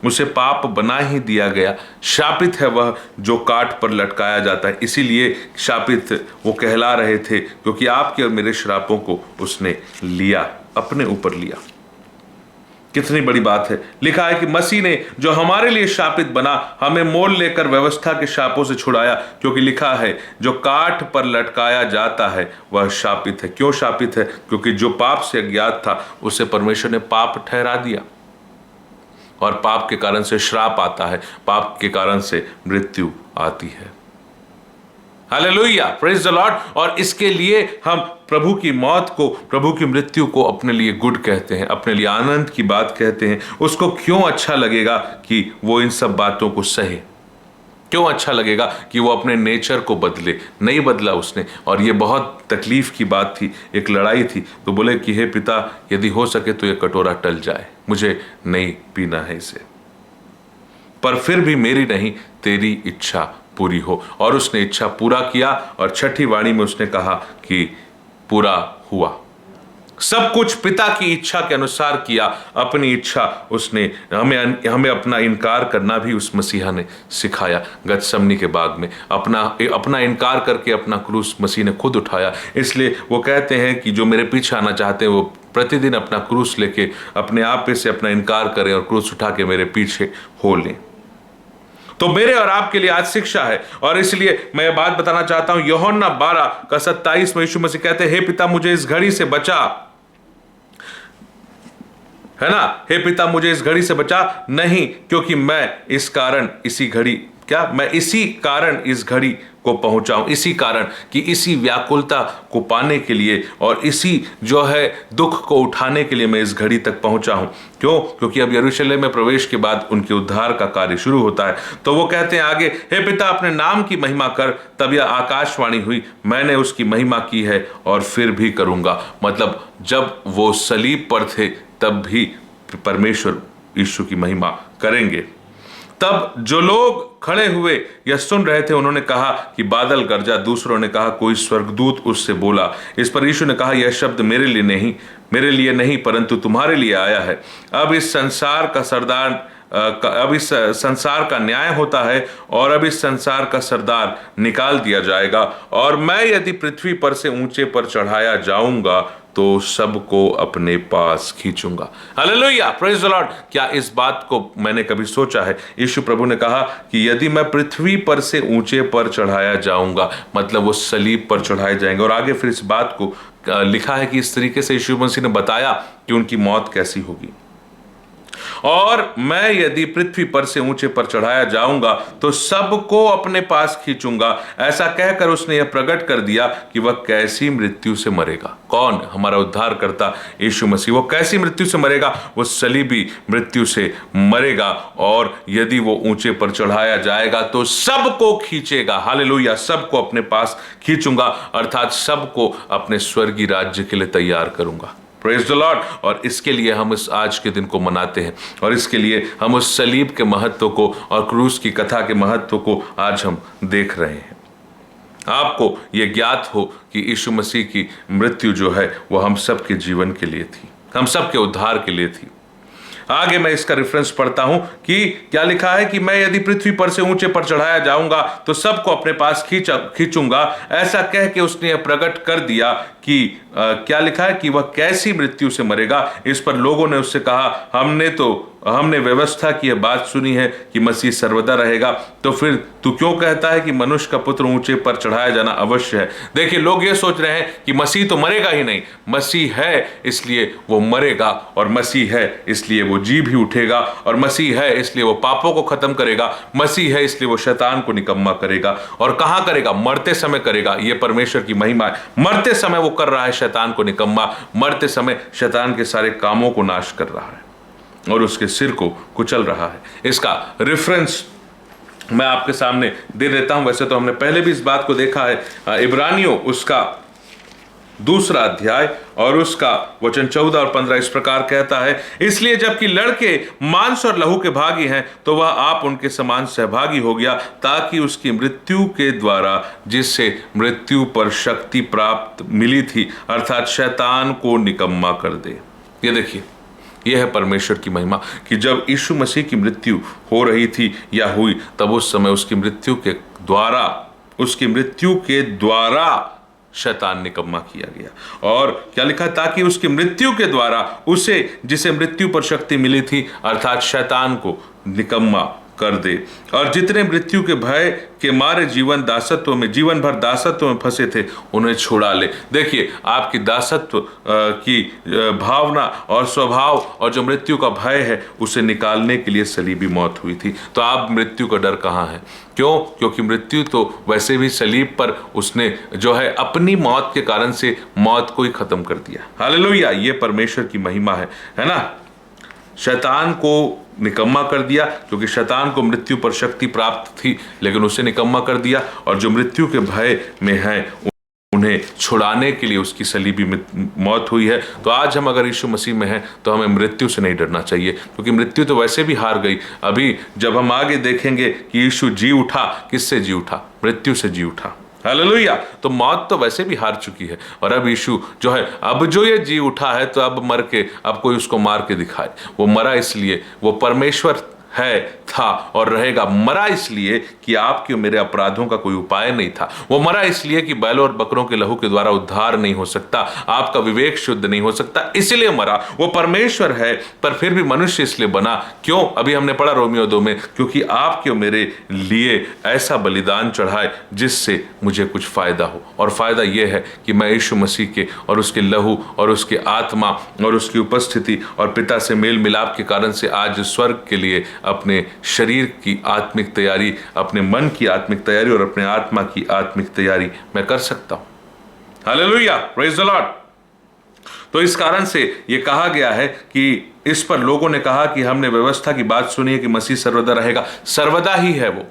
उसे पाप बना ही दिया गया। शापित है वह जो काठ पर लटकाया जाता है, इसीलिए शापित वो कहला रहे थे, क्योंकि आपके और मेरे श्रापों को उसने लिया, अपने ऊपर लिया। कितनी बड़ी बात है। लिखा है कि मसीह ने जो हमारे लिए शापित बना, हमें मोल लेकर व्यवस्था के शापों से छुड़ाया, क्योंकि लिखा है जो काठ पर लटकाया जाता है वह शापित है। क्यों शापित है? क्योंकि जो पाप से अज्ञात था उसे परमेश्वर ने पाप ठहरा दिया, और पाप के कारण से श्राप आता है, पाप के कारण से मृत्यु आती है। Hallelujah, praise the Lord. और इसके लिए हम प्रभु की मौत को, प्रभु की मृत्यु को अपने लिए गुड कहते हैं, अपने लिए आनंद की बात कहते हैं। उसको क्यों अच्छा लगेगा कि वो इन सब बातों को सहे? क्यों अच्छा लगेगा कि वो अपने नेचर को बदले? नहीं बदला उसने, और ये बहुत तकलीफ की बात थी, एक लड़ाई थी। तो बोले कि हे पिता, यदि हो सके तो ये कटोरा टल जाए, मुझे नहीं पीना है इसे, पर फिर भी मेरी नहीं तेरी इच्छा पूरी हो। और उसने इच्छा पूरा किया, और छठी वाणी में उसने कहा कि पूरा हुआ। सब कुछ पिता की इच्छा के अनुसार किया। अपनी इच्छा उसने हमें अपना इनकार करना भी उस मसीहा ने सिखाया। गतसमनी के बाग में अपना इनकार करके अपना क्रूस मसीह ने खुद उठाया। इसलिए वो कहते हैं कि जो मेरे पीछे आना चाहते हैं वो प्रतिदिन अपना क्रूस लेके अपने आप पे से अपना इनकार करें और क्रूस उठा के मेरे पीछे हो लें। तो मेरे और आपके लिए आज शिक्षा है, और इसलिए मैं ये बात बताना चाहता हूं। यूहन्ना 12:27 में यीशु मसीह कहते हैं, हे पिता मुझे इस घड़ी से बचा, है ना, हे पिता मुझे इस घड़ी से बचा, नहीं क्योंकि मैं इस कारण इसी घड़ी मैं इसी कारण इस घड़ी को पहुंचाऊं, इसी कारण कि इसी व्याकुलता को पाने के लिए और इसी जो है दुख को उठाने के लिए मैं इस घड़ी तक पहुंचा हूं। क्यों? क्योंकि अब यरूशलेम में प्रवेश के बाद उनके उद्धार का कार्य शुरू होता है। तो वो कहते हैं आगे, हे पिता अपने नाम की महिमा कर। तब यह आकाशवाणी हुई, मैंने उसकी महिमा की है और फिर भी करूंगा। मतलब जब वो सलीब पर थे तब भी परमेश्वर यीशु की महिमा करेंगे। तब जो लोग खड़े हुए या सुन रहे थे उन्होंने कहा कि बादल गरजा। दूसरों ने कहा कोई स्वर्गदूत उससे बोला। इस पर यीशु ने कहा, यह शब्द मेरे लिए नहीं परंतु तुम्हारे लिए आया है। अब इस संसार का न्याय होता है और अब इस संसार का सरदार निकाल दिया जाएगा। और मैं यदि पृथ्वी पर से ऊंचे पर चढ़ाया जाऊंगा तो सबको अपने पास खींचूंगा। Hallelujah, praise the Lord. क्या इस बात को मैंने कभी सोचा है? यीशु प्रभु ने कहा कि यदि मैं पृथ्वी पर से ऊंचे पर चढ़ाया जाऊंगा, मतलब वो सलीब पर चढ़ाए जाएंगे। और आगे फिर इस बात को लिखा है कि इस तरीके से यीशु मसीह ने बताया कि उनकी मौत कैसी होगी। और मैं यदि पृथ्वी पर से ऊंचे पर चढ़ाया जाऊंगा तो सबको अपने पास खींचूंगा। ऐसा कहकर उसने यह प्रकट कर दिया कि वह कैसी मृत्यु से मरेगा। कौन? हमारा उद्धार करता यीशु मसीह। वो कैसी मृत्यु से मरेगा? वो सलीबी मृत्यु से मरेगा। और यदि वो ऊंचे पर चढ़ाया जाएगा तो सबको खींचेगा। हालेलुया, सबको अपने पास खींचूंगा, अर्थात सबको अपने स्वर्गीय राज्य के लिए तैयार करूंगा। Praise the Lord. और इसके लिए हम इस आज के दिन को मनाते हैं, और इसके लिए हम उस सलीब के महत्व को और क्रूस की कथा के महत्व को आज हम देख रहे हैं। आपको ये ज्ञात हो कि यीशु मसीह की मृत्यु जो है वो हम सब के जीवन के लिए थी, हम सब के उद्धार के लिए थी। आगे मैं इसका रेफरेंस पढ़ता हूं कि क्या लिखा है कि मैं यदि पृथ्वी पर से ऊंचे पर चढ़ाया जाऊंगा तो सबको अपने पास खींचूंगा। ऐसा कह के उसने यह प्रकट कर दिया कि क्या लिखा है कि वह कैसी मृत्यु से मरेगा। इस पर लोगों ने उससे कहा, हमने व्यवस्था की यह बात सुनी है कि मसीह सर्वदा रहेगा, तो फिर तू क्यों कहता है कि मनुष्य का पुत्र ऊंचे पर चढ़ाया जाना अवश्य है? देखिए, लोग ये सोच रहे हैं कि मसीह तो मरेगा ही नहीं। मसीह है इसलिए वो मरेगा, और मसीह है इसलिए वो जी भी उठेगा, और मसीह है इसलिए वो पापों को खत्म करेगा, मसीह है इसलिए वो शैतान को निकम्मा करेगा। और कहां करेगा? मरते समय करेगा। ये परमेश्वर की महिमा है। मरते समय वो कर रहा है शैतान को निकम्मा, मरते समय शैतान के सारे कामों को नाश कर रहा है और उसके सिर को कुचल रहा है। इसका रेफरेंस मैं आपके सामने दे देता हूं। वैसे तो हमने पहले भी इस बात को देखा है। इब्रानियों उसका 2 अध्याय और उसका वचन 14 और 15 इस प्रकार कहता है, इसलिए जबकि लड़के मांस और लहू के भागी हैं तो वह आप उनके समान सहभागी हो गया, ताकि उसकी मृत्यु के द्वारा जिससे मृत्यु पर शक्ति प्राप्त मिली थी, अर्थात शैतान को निकम्मा कर दे। ये देखिए, यह है परमेश्वर की महिमा कि जब यीशु मसीह की मृत्यु हो रही थी या हुई, तब उस समय उसकी मृत्यु के द्वारा शैतान निकम्मा किया गया। और क्या लिखा, ताकि उसकी मृत्यु के द्वारा उसे, जिसे मृत्यु पर शक्ति मिली थी, अर्थात शैतान को निकम्मा कर दे, और जितने मृत्यु के भय के मारे जीवन भर दासत्व में फंसे थे, उन्हें छुड़ा ले। देखिए, आपकी दासत्व की भावना और स्वभाव और जो मृत्यु का भय है, उसे निकालने के लिए सलीबी मौत हुई थी। तो आप मृत्यु का डर कहाँ है? क्यों? क्योंकि मृत्यु तो वैसे भी सलीब पर उसने जो है अपनी मौत के कारण से मौत को ही खत्म कर दिया। हालेलुया! ये परमेश्वर की महिमा है ना। शैतान को निकम्मा कर दिया, क्योंकि शैतान को मृत्यु पर शक्ति प्राप्त थी, लेकिन उसे निकम्मा कर दिया, और जो मृत्यु के भय में हैं उन्हें छुड़ाने के लिए उसकी सलीबी मौत हुई है। तो आज हम अगर यीशु मसीह में हैं तो हमें मृत्यु से नहीं डरना चाहिए, क्योंकि मृत्यु तो वैसे भी हार गई। अभी जब हम आगे देखेंगे कि यीशु जी उठा, किससे जी उठा? मृत्यु से जी उठा। हालेलुया! तो मौत तो वैसे भी हार चुकी है, और अब यीशु जो है, अब जो ये जी उठा है, तो अब मर के, अब कोई उसको मार के दिखाए। वो मरा इसलिए, वो परमेश्वर है, था और रहेगा। मरा इसलिए कि आपके मेरे अपराधों का कोई उपाय नहीं था। वो मरा इसलिए कि बैलों और बकरों के लहू के द्वारा उद्धार नहीं हो सकता, आपका विवेक शुद्ध नहीं हो सकता, इसलिए मरा। वो परमेश्वर है, पर फिर भी मनुष्य इसलिए बना। क्यों? अभी हमने पढ़ा रोमियो 2 में, क्योंकि आपके मेरे लिए ऐसा बलिदान चढ़ाए जिससे मुझे कुछ फायदा हो। और फायदा यह है कि मैं यीशु मसीह के और उसके लहू और उसके आत्मा और उसकी उपस्थिति और पिता से मेल मिलाप के कारण से आज स्वर्ग के लिए अपने शरीर की आत्मिक तैयारी, अपने मन की आत्मिक तैयारी और अपने आत्मा की आत्मिक तैयारी मैं कर सकता हूं। हालेलुया! Praise the Lord! तो इस कारण से यह कहा गया है कि इस पर लोगों ने कहा कि हमने व्यवस्था की बात सुनी है कि मसीह सर्वदा रहेगा। सर्वदा ही है वो,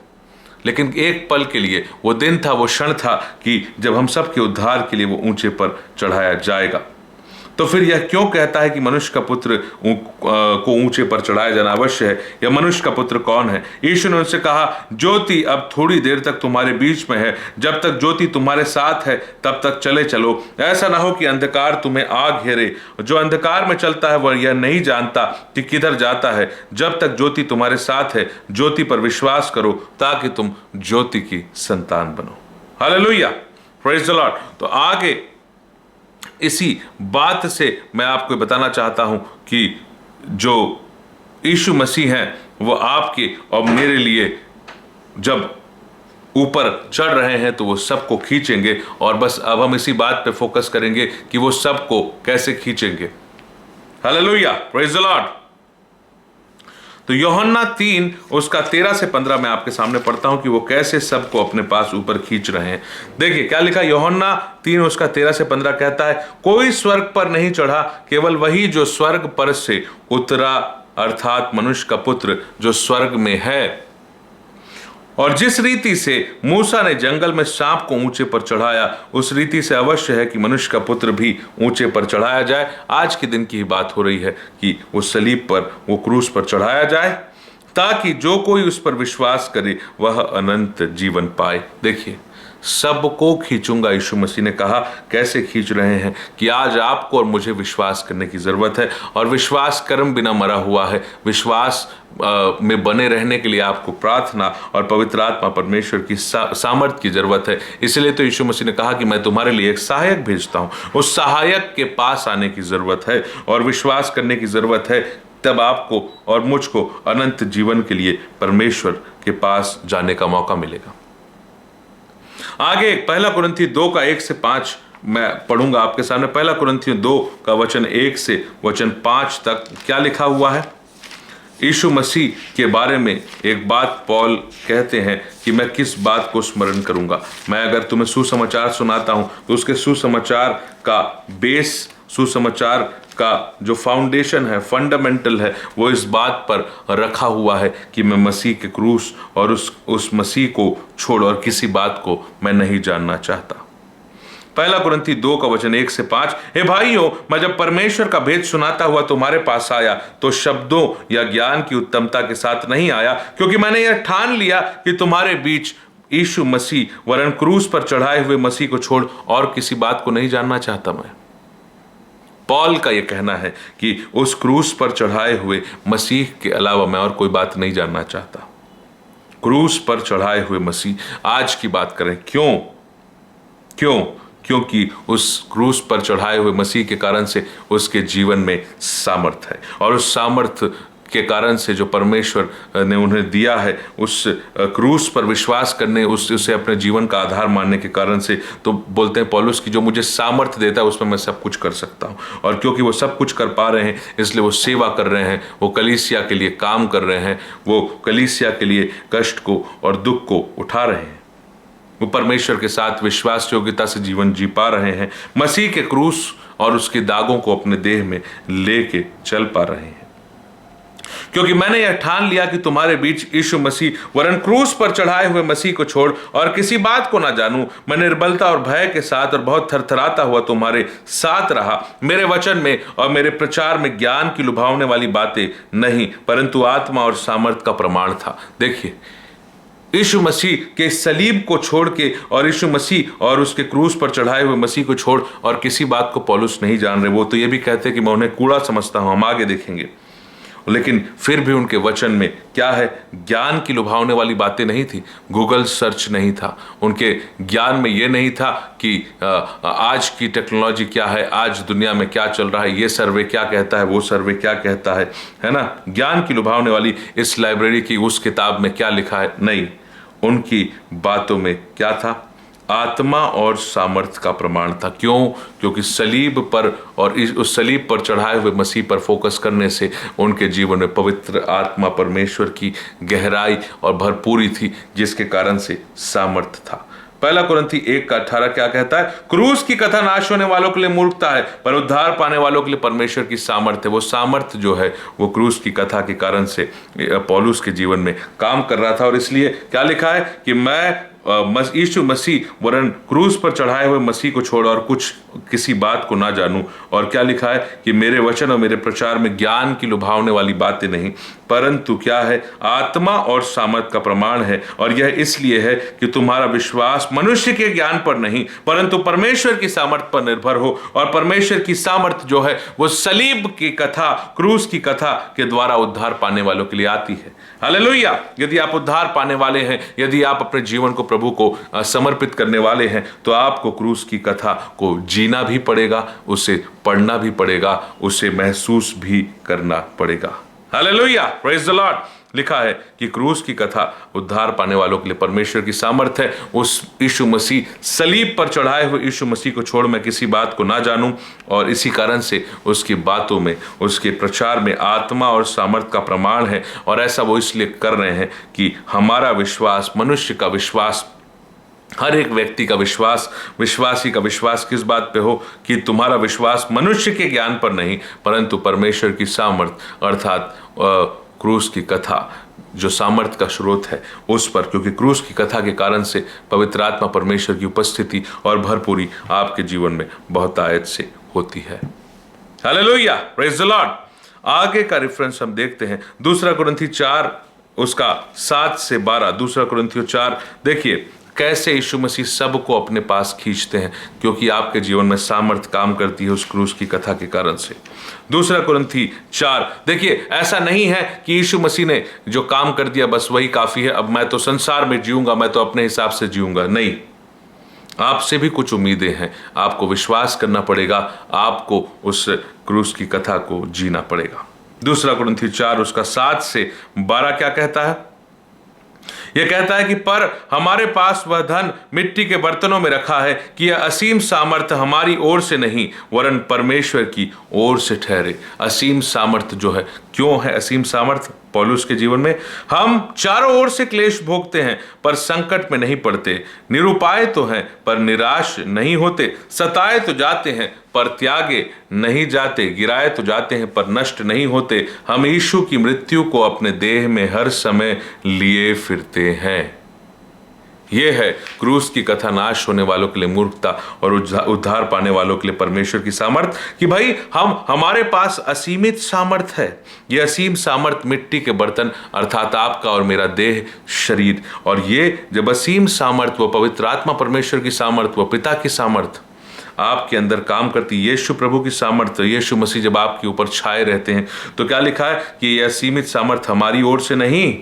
लेकिन एक पल के लिए, वो दिन था, वो क्षण था कि जब हम सब के उद्धार के लिए वो ऊंचे पर चढ़ाया जाएगा। तो फिर यह क्यों कहता है कि मनुष्य का पुत्र को ऊंचे पर चढ़ाया जाना अवश्य है? यह मनुष्य का पुत्र कौन है? यीशु ने उनसे कहा, ज्योति अब थोड़ी देर तक तुम्हारे बीच में है, जब तक ज्योति तुम्हारे साथ है तब तक चले चलो। ऐसा ना हो कि अंधकार तुम्हें आ घेरे। जो अंधकार में चलता है वह यह नहीं जानता कि किधर जाता है। जब तक ज्योति तुम्हारे साथ है, ज्योति पर विश्वास करो, ताकि तुम ज्योति की संतान बनो। हालेलुया! Praise the Lord! तो आगे इसी बात से मैं आपको बताना चाहता हूं कि जो यीशु मसीह हैं, वो आपके और मेरे लिए जब ऊपर चढ़ रहे हैं तो वो सबको खींचेंगे। और बस अब हम इसी बात पे फोकस करेंगे कि वो सबको कैसे खींचेंगे। हालेलुया! Praise the Lord! तो यूहन्ना 3 उसका 13 से 15 मैं आपके सामने पढ़ता हूं कि वो कैसे सबको अपने पास ऊपर खींच रहे हैं। देखिए क्या लिखा, यूहन्ना 3 उसका 13 से 15 कहता है, कोई स्वर्ग पर नहीं चढ़ा, केवल वही जो स्वर्ग पर से उतरा, अर्थात मनुष्य का पुत्र जो स्वर्ग में है। और जिस रीति से मूसा ने जंगल में सांप को ऊंचे पर चढ़ाया, उस रीति से अवश्य है कि मनुष्य का पुत्र भी ऊंचे पर चढ़ाया जाए। आज के दिन की ही बात हो रही है कि वो सलीब पर, वो क्रूस पर चढ़ाया जाए, ताकि जो कोई उस पर विश्वास करे वह अनंत जीवन पाए। देखिए, सबको खींचूंगा, यीशु मसीह ने कहा। कैसे खींच रहे हैं कि आज आपको और मुझे विश्वास करने की जरूरत है, और विश्वास कर्म बिना मरा हुआ है। विश्वास में बने रहने के लिए आपको प्रार्थना और पवित्र आत्मा परमेश्वर की सामर्थ की जरूरत है। इसलिए तो यीशु मसीह ने कहा कि मैं तुम्हारे लिए एक सहायक भेजता हूं। उस सहायक के पास आने की जरूरत है और विश्वास करने की जरूरत है, तब आपको और मुझको अनंत जीवन के लिए परमेश्वर के पास जाने का मौका मिलेगा। आगे 1 कुरिन्थियों 2 का 1 से 5 मैं पढ़ूंगा आपके सामने। 1 कुरिन्थियों 2 का वचन 1 से वचन 5 तक क्या लिखा हुआ है। यीशु मसीह के बारे में एक बात पौल कहते हैं कि मैं किस बात को स्मरण करूंगा। मैं अगर तुम्हें सुसमाचार सुनाता हूं तो उसके सुसमाचार का बेस, सुसमाचार का जो फाउंडेशन है, फंडामेंटल है, वो इस बात पर रखा हुआ है कि मैं मसीह के क्रूस और उस मसीह को छोड़ और किसी बात को मैं नहीं जानना चाहता। 1 कुरिन्थियों 2 का वचन 1 से 5, हे भाइयों, मैं जब परमेश्वर का भेद सुनाता हुआ तुम्हारे पास आया तो शब्दों या ज्ञान की उत्तमता के साथ नहीं आया, क्योंकि मैंने यह ठान लिया कि तुम्हारे बीच यीशु मसीह वरन क्रूस पर चढ़ाए हुए मसीह को छोड़ और किसी बात को नहीं जानना चाहता मैं। पॉल का यह कहना है कि उस क्रूस पर चढ़ाए हुए मसीह के अलावा मैं और कोई बात नहीं जानना चाहता। क्रूस पर चढ़ाए हुए मसीह, आज की बात करें, क्यों क्यों क्योंकि उस क्रूस पर चढ़ाए हुए मसीह के कारण से उसके जीवन में सामर्थ है, और उस सामर्थ के कारण से जो परमेश्वर ने उन्हें दिया है, उस क्रूस पर विश्वास करने, उसे अपने जीवन का आधार मानने के कारण से, तो बोलते हैं पौलुस की जो मुझे सामर्थ देता है उसमें मैं सब कुछ कर सकता हूँ। और क्योंकि वो सब कुछ कर पा रहे हैं, इसलिए वो सेवा कर रहे हैं, वो कलीसिया के लिए काम कर रहे हैं, वो कलीसिया के लिए कष्ट को और दुख को उठा रहे हैं, वो परमेश्वर के साथ विश्वास योग्यता से जीवन जी पा रहे हैं, मसीह के क्रूस और उसके दागों को अपने देह में लेके चल पा रहे हैं। क्योंकि मैंने यह ठान लिया कि तुम्हारे बीच यीशु मसीह वरन क्रूस पर चढ़ाए हुए मसीह को छोड़ और किसी बात को ना जानूं। मैं निर्बलता और भय के साथ और बहुत थरथराता हुआ तुम्हारे साथ रहा। मेरे वचन में और मेरे प्रचार में ज्ञान की लुभावने वाली बातें नहीं, परंतु आत्मा और सामर्थ का प्रमाण था। देखिए, यीशु मसीह के सलीब को छोड़ के और यीशु मसीह और उसके क्रूस पर चढ़ाए हुए मसीह को छोड़ और किसी बात को पौलुस नहीं जान रहे। वो तो ये भी कहते कि मैं उन्हें कूड़ा समझता हूं, हम आगे देखेंगे। लेकिन फिर भी उनके वचन में क्या है, ज्ञान की लुभावने वाली बातें नहीं थी, गूगल सर्च नहीं था, उनके ज्ञान में ये नहीं था कि आज की टेक्नोलॉजी क्या है, आज दुनिया में क्या चल रहा है, ये सर्वे क्या कहता है, वो सर्वे क्या कहता है ना। ज्ञान की लुभावने वाली इस लाइब्रेरी की उस किताब में क्या लिखा है, नहीं, उनकी बातों में क्या था, आत्मा और सामर्थ का प्रमाण था। क्यों? क्योंकि सलीब पर और उस सलीब पर चढ़ाए हुए मसीह पर फोकस करने से उनके जीवन में पवित्र आत्मा परमेश्वर की गहराई और भरपूरी थी, जिसके कारण से सामर्थ था। पहला कुरिन्थी 1:18 क्या कहता है? क्रूस की कथा नाश होने वालों के लिए मूर्खता है, पर उद्धार पाने वालों के लिए परमेश्वर की सामर्थ है। वो सामर्थ जो है वो क्रूस की कथा के कारण से पौलुस के जीवन में काम कर रहा था। और इसलिए क्या लिखा है कि मैं यीशु मसीह वरन क्रूस पर चढ़ाए हुए मसीह को छोड़ और कुछ किसी बात को ना जानूं। और क्या लिखा है कि मेरे वचन और मेरे प्रचार में ज्ञान की लुभावने वाली बातें नहीं, परंतु क्या है, आत्मा और सामर्थ का प्रमाण है। और यह इसलिए है कि तुम्हारा विश्वास मनुष्य के ज्ञान पर नहीं परंतु परमेश्वर की सामर्थ पर निर्भर हो। और परमेश्वर की सामर्थ जो है वो सलीब की कथा, क्रूस की कथा के द्वारा उद्धार पाने वालों के लिए आती है। हालेलुया! यदि आप उद्धार पाने वाले हैं, यदि आप अपने जीवन को प्रभु को समर्पित करने वाले हैं, तो आपको क्रूस की कथा को जीना भी पड़ेगा, उसे पढ़ना भी पड़ेगा, उसे महसूस भी करना पड़ेगा। हालेलुया! Praise the Lord! लिखा है कि क्रूस की कथा उद्धार पाने वालों के लिए परमेश्वर की सामर्थ है। उस यीशु मसीह, सलीब पर चढ़ाए हुए यीशु मसीह को छोड़ मैं किसी बात को ना जानूं। और इसी कारण से उसकी बातों में, उसके प्रचार में आत्मा और सामर्थ का प्रमाण है। और ऐसा वो इसलिए कर रहे हैं कि हमारा विश्वास, मनुष्य का विश्वास, हर एक व्यक्ति का विश्वास, विश्वासी का विश्वास किस बात पे हो कि तुम्हारा विश्वास मनुष्य के ज्ञान पर नहीं परंतु परमेश्वर की सामर्थ अर्थात क्रूस की कथा जो सामर्थ का स्रोत है उस पर। क्योंकि क्रूस की कथा के कारण से पवित्र आत्मा परमेश्वर की उपस्थिति और भरपूरी आपके जीवन में बहुतायत से होती है। हालेलुया! Praise the Lord! आगे का रेफरेंस हम देखते हैं 2 कुरिन्थी 4 उसका 7 से 12। 2 कुरिन्थियों 4 देखिए कैसे यीशु मसीह सबको अपने पास खींचते हैं, क्योंकि आपके जीवन में सामर्थ काम करती है उस क्रूस की कथा के कारण से। 2 कुरिन्थी 4 देखिए, ऐसा नहीं है कि यीशु मसीह ने जो काम कर दिया बस वही काफी है, अब मैं तो संसार में जीऊंगा, मैं तो अपने हिसाब से जीऊंगा। नहीं, आपसे भी कुछ उम्मीदें हैं, आपको विश्वास करना पड़ेगा, आपको उस क्रूस की कथा को जीना पड़ेगा। 2 कुरिन्थी 4 उसका 7 से 12 क्या कहता है? यह कहता है कि पर हमारे पास वह धन मिट्टी के बर्तनों में रखा है कि यह असीम सामर्थ हमारी ओर से नहीं वरन परमेश्वर की ओर से ठहरे। असीम सामर्थ जो है, क्यों है असीम सामर्थ पौलुस के जीवन में? हम चारों ओर से क्लेश भोगते हैं पर संकट में नहीं पड़ते, निरुपाय तो हैं पर निराश नहीं होते, सताए तो जाते हैं पर त्यागे नहीं जाते, गिराए तो जाते हैं पर नष्ट नहीं होते। हम यीशु की मृत्यु को अपने देह में हर समय लिए फिरते हैं। यह है क्रूस की कथा नाश होने वालों के लिए मूर्खता और उद्धार पाने वालों के लिए परमेश्वर की सामर्थ। कि भाई हमारे पास असीमित सामर्थ है। यह असीम सामर्थ मिट्टी के बर्तन अर्थात आपका और मेरा देह, शरीर, और ये जब असीम सामर्थ वो पवित्र आत्मा परमेश्वर की सामर्थ, वो पिता की सामर्थ, आपके अंदर काम करती है। यीशु प्रभु की सामर्थ्य, यीशु मसीह जब आपके ऊपर छाए रहते हैं तो क्या लिखा है कि यह सीमित सामर्थ्य हमारी ओर से नहीं,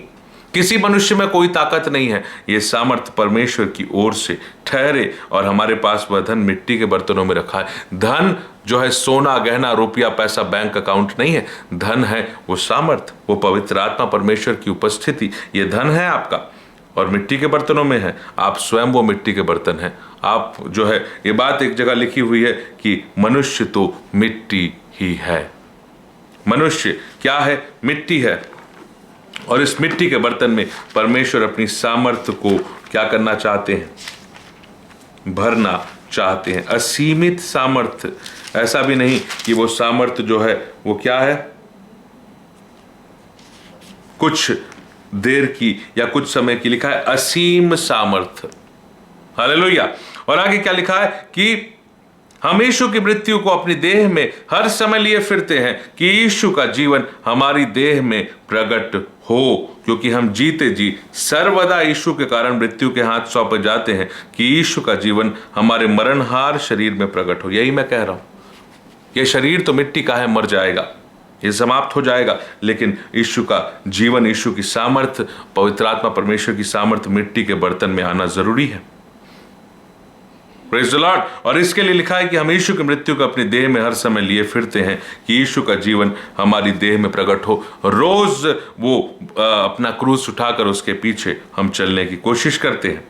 किसी मनुष्य में कोई ताकत नहीं है, यह सामर्थ्य परमेश्वर की ओर से ठहरे। और हमारे पास वह धन मिट्टी के बर्तनों में रखा है। धन जो है सोना गहना रुपया पैसा बैंक अकाउंट नहीं है, धन है वो सामर्थ्य, वो पवित्र आत्मा परमेश्वर की उपस्थिति, ये धन है आपका। और मिट्टी के बर्तनों में है, आप स्वयं वो मिट्टी के बर्तन हैं। आप जो है, ये बात एक जगह लिखी हुई है कि मनुष्य तो मिट्टी ही है। मनुष्य क्या है? मिट्टी है। और इस मिट्टी के बर्तन में परमेश्वर अपनी सामर्थ्य को क्या करना चाहते हैं? भरना चाहते हैं। असीमित सामर्थ्य, ऐसा भी नहीं कि वो सामर्थ्य जो है वो क्या है, कुछ देर की या कुछ समय की। लिखा है असीम सामर्थ्य। हालेलुया। और आगे क्या लिखा है कि हम यीशु की मृत्यु को अपनी देह में हर समय लिए फिरते हैं कि यीशु का जीवन हमारी देह में प्रकट हो, क्योंकि हम जीते जी सर्वदा यीशु के कारण मृत्यु के हाथ सौंपे जाते हैं कि यीशु का जीवन हमारे मरणहार शरीर में प्रकट हो। यही मैं कह रहा हूं, यह शरीर तो मिट्टी का है, मर जाएगा, ये समाप्त हो जाएगा, लेकिन यीशु का जीवन, यीशु की सामर्थ्य, पवित्र आत्मा परमेश्वर की सामर्थ्य मिट्टी के बर्तन में आना जरूरी है। Praise the Lord. और इसके लिए लिखा है कि हम यीशु की मृत्यु को अपनी देह में हर समय लिए फिरते हैं कि यीशु का जीवन हमारी देह में प्रकट हो। रोज वो अपना क्रूस उठाकर उसके पीछे हम चलने की कोशिश करते हैं।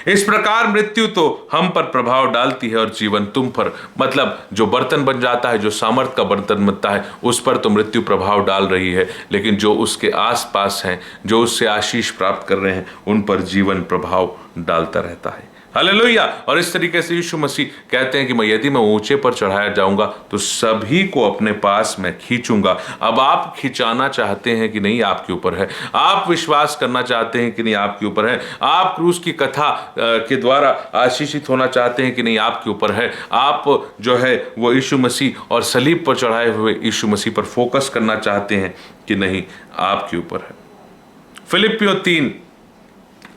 इस प्रकार मृत्यु तो हम पर प्रभाव डालती है और जीवन तुम पर, मतलब जो बर्तन बन जाता है, जो सामर्थ का बर्तन बनता है, उस पर तो मृत्यु प्रभाव डाल रही है, लेकिन जो उसके आसपास हैं, जो उससे आशीष प्राप्त कर रहे हैं, उन पर जीवन प्रभाव डालता रहता है। हालेलुया। और इस तरीके से यीशु मसीह कहते हैं कि यदि मैं ऊंचे पर चढ़ाया जाऊंगा तो सभी को अपने पास मैं खींचूंगा। अब आप खिंचाना चाहते हैं कि नहीं, आपके ऊपर है। आप विश्वास करना चाहते हैं कि नहीं, आपके ऊपर है। आप क्रूस की कथा के द्वारा आशीषित होना चाहते हैं कि नहीं, आपके ऊपर है। आप जो है वो यीशु मसीह और सलीब पर चढ़ाए हुए यीशु मसीह पर फोकस करना चाहते हैं कि नहीं, आपके ऊपर है। फिलिपियों 3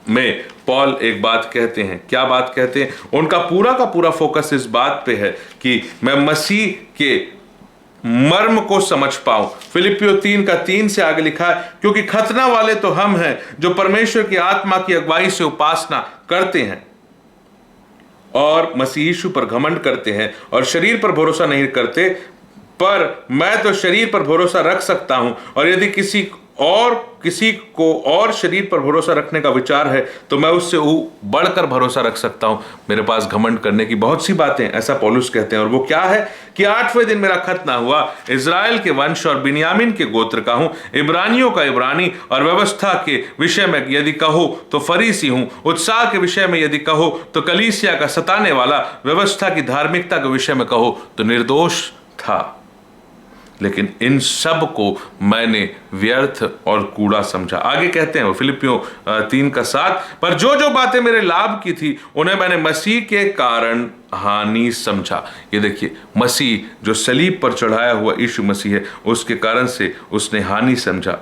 में पॉल एक बात कहते हैं। क्या बात कहते हैं? उनका पूरा का पूरा फोकस इस बात पे है कि मैं मसीह के मर्म को समझ पाऊं। फिलिपियों 3 का 3 से आगे लिखा है, क्योंकि खतना वाले तो हम हैं जो परमेश्वर की आत्मा की अगुवाई से उपासना करते हैं और मसीह यीशु पर घमंड करते हैं और शरीर पर भरोसा नहीं करते। पर मैं तो शरीर पर भरोसा रख सकता हूं, और यदि किसी को और शरीर पर भरोसा रखने का विचार है तो मैं उससे बढ़कर भरोसा रख सकता हूं। मेरे पास घमंड करने की बहुत सी बातें, ऐसा पौलुस कहते हैं। और वो क्या है कि 8वें दिन मेरा खतना हुआ, इज़राइल के वंश और बिन्यामीन के गोत्र का हूं, इब्रानियों का इब्रानी, और व्यवस्था के विषय में यदि कहो तो फरीसी हूं, उत्साह के विषय में यदि कहो तो कलीसिया का सताने वाला, व्यवस्था की धार्मिकता के विषय में कहो तो निर्दोष था। लेकिन इन सब को मैंने व्यर्थ और कूड़ा समझा। आगे कहते हैं फिलिपियों 3 का 7, पर जो जो बातें मेरे लाभ की थी उन्हें मैंने मसीह के कारण हानि समझा। ये देखिए, मसीह जो सलीब पर चढ़ाया हुआ यीशु मसीह है, उसके कारण से उसने हानि समझा।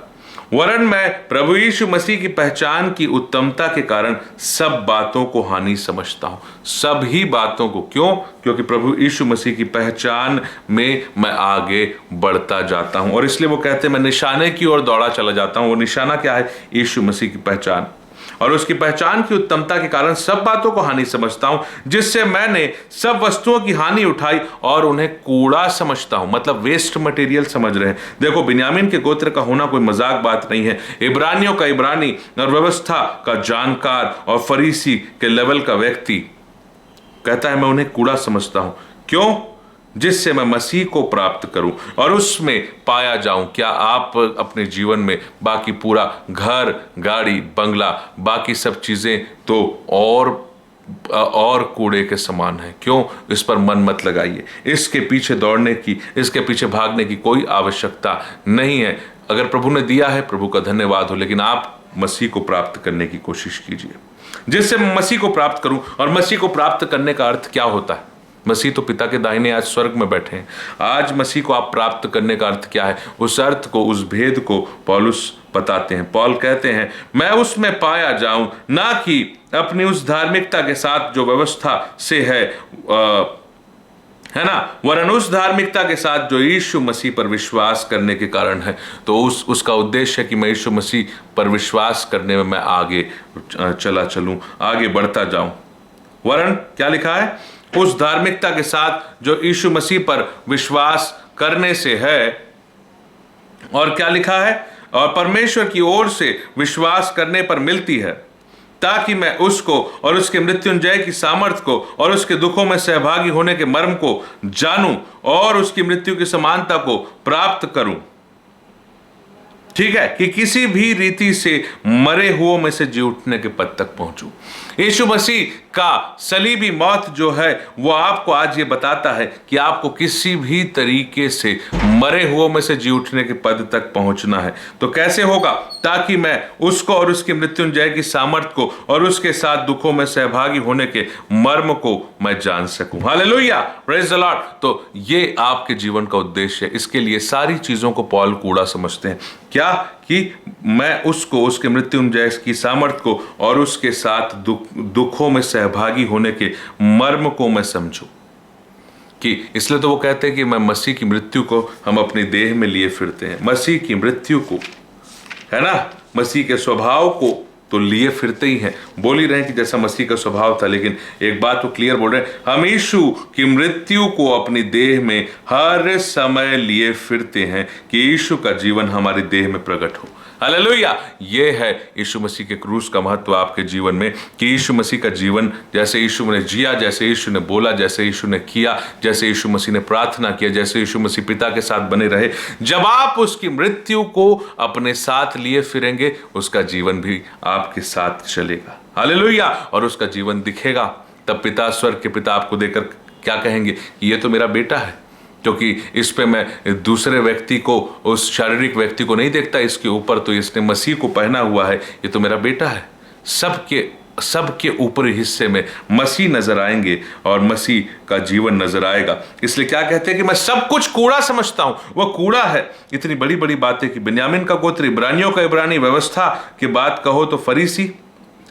वरन मैं प्रभु यीशु मसीह की पहचान की उत्तमता के कारण सब बातों को हानि समझता हूं, सभी बातों को। क्यों? क्योंकि प्रभु यीशु मसीह की पहचान में मैं आगे बढ़ता जाता हूं। और इसलिए वो कहते हैं मैं निशाने की ओर दौड़ा चला जाता हूं। वो निशाना क्या है? यीशु मसीह की पहचान, और उसकी पहचान की उत्तमता के कारण सब बातों को हानि समझता हूं, जिससे मैंने सब वस्तुओं की हानि उठाई और उन्हें कूड़ा समझता हूं, मतलब वेस्ट मटेरियल समझ रहे हैं। देखो, बिन्यामीन के गोत्र का होना कोई मजाक बात नहीं है। इब्रानियों का इब्रानी और व्यवस्था का जानकार और फरीसी के लेवल का व्यक्ति कहता है मैं उन्हें कूड़ा समझता हूं। क्यों? जिससे मैं मसीह को प्राप्त करूं और उसमें पाया जाऊं। क्या आप अपने जीवन में बाकी पूरा घर, गाड़ी, बंगला, बाकी सब चीजें तो और कूड़े के समान है? क्यों? इस पर मन मत लगाइए। इसके पीछे दौड़ने की, इसके पीछे भागने की कोई आवश्यकता नहीं है। अगर प्रभु ने दिया है, प्रभु का धन्यवाद हो, लेकिन आप मसीह को प्राप्त करने की कोशिश कीजिए। जिससे मसीह को प्राप्त करूं, और मसीह को प्राप्त करने का अर्थ क्या होता है? मसीह तो पिता के दाहिने आज स्वर्ग में बैठे हैं। आज मसीह को आप प्राप्त करने का अर्थ क्या है? उस अर्थ को, उस भेद को पौलुस बताते हैं। पौल कहते हैं मैं उसमें पाया जाऊं, ना कि अपनी उस धार्मिकता के साथ जो व्यवस्था से है, है ना, वरन उस धार्मिकता के साथ जो यीशु मसीह पर विश्वास करने के कारण है। तो उसका उद्देश्य है कि मैं यीशु मसीह पर विश्वास करने में मैं आगे चलूं, आगे बढ़ता जाऊं। वरन क्या लिखा है, उस धार्मिकता के साथ जो यीशु मसीह पर विश्वास करने से है। और क्या लिखा है, और परमेश्वर की ओर से विश्वास करने पर मिलती है, ताकि मैं उसको और उसके मृत्युंजय की सामर्थ्य को और उसके दुखों में सहभागी होने के मर्म को जानूं और उसकी मृत्यु की समानता को प्राप्त करूं। ठीक है, कि किसी भी रीति से मरे हुओं में से जी उठने के पद तक पहुंचूं। यीशु मसीह का सलीबी मौत जो है वो आपको आज ये बताता है कि आपको किसी भी तरीके से मरे हुओं में से जी उठने के पद तक पहुंचना है। तो कैसे होगा, ताकि मैं उसको और उसकी मृत्युंजय की सामर्थ्य को और उसके साथ दुखों में सहभागी होने के मर्म को मैं जान सकूं। Hallelujah, praise the Lord. तो ये आपके जीवन का उद्देश्य है। इसके लिए सारी चीजों को पॉल कूड़ा समझते हैं। क्या कि मैं उसको, उसके मृत्युंजय की सामर्थ्य को और उसके साथ दुखों में सहभागी होने के मर्म को मैं समझूं। कि इसलिए तो वो कहते हैं कि मैं मसीह की मृत्यु को हम अपनी देह में लिए फिरते हैं। मसीह की मृत्यु को, है ना, मसीह के स्वभाव को तो लिए फिरते ही हैं। बोल ही रहे हैं कि जैसा मसीह का स्वभाव था, लेकिन एक बात तो क्लियर बोल रहे हैं, हम यीशु की मृत्यु को अपनी देह में हर समय लिए फिरते हैं कि यीशु का जीवन हमारी देह में प्रकट हो। हालेलुया, ये है यीशु मसीह के क्रूस का महत्व आपके जीवन में, कि यीशु मसीह का जीवन जैसे यीशु ने जिया, जैसे यीशु ने बोला, जैसे यीशु ने किया, जैसे यीशु मसीह ने प्रार्थना किया, जैसे यीशु मसीह पिता के साथ बने रहे। जब आप उसकी मृत्यु को अपने साथ लिए फिरेंगे, उसका जीवन भी आपके साथ चलेगा। हालेलुया, और उसका जीवन दिखेगा। तब पिता, स्वर्ग के पिता आपको देखकर क्या कहेंगे कि ये तो मेरा बेटा है, क्योंकि इस पे मैं दूसरे व्यक्ति को, उस शारीरिक व्यक्ति को नहीं देखता, इसके ऊपर तो इसने मसीह को पहना हुआ है, ये तो मेरा बेटा है। सबके ऊपरी हिस्से में मसीह नजर आएंगे और मसीह का जीवन नजर आएगा। इसलिए क्या कहते हैं कि मैं सब कुछ कूड़ा समझता हूं। वो कूड़ा है, इतनी बड़ी बड़ी बातें कि बिन्यामीन का गोत्र, इब्रानियों का इब्रानी, व्यवस्था की बात कहो तो फरीसी,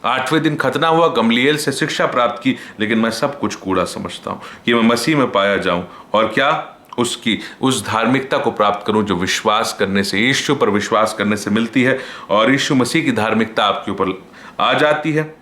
8वें दिन खतना हुआ, गमलीएल से शिक्षा प्राप्त की, लेकिन मैं सब कुछ कूड़ा समझता हूं कि मैं मसीह में पाया जाऊं और क्या, उसकी उस धार्मिकता को प्राप्त करूं जो विश्वास करने से, यीशु पर विश्वास करने से मिलती है। और यीशु मसीह की धार्मिकता आपके ऊपर आ जाती है।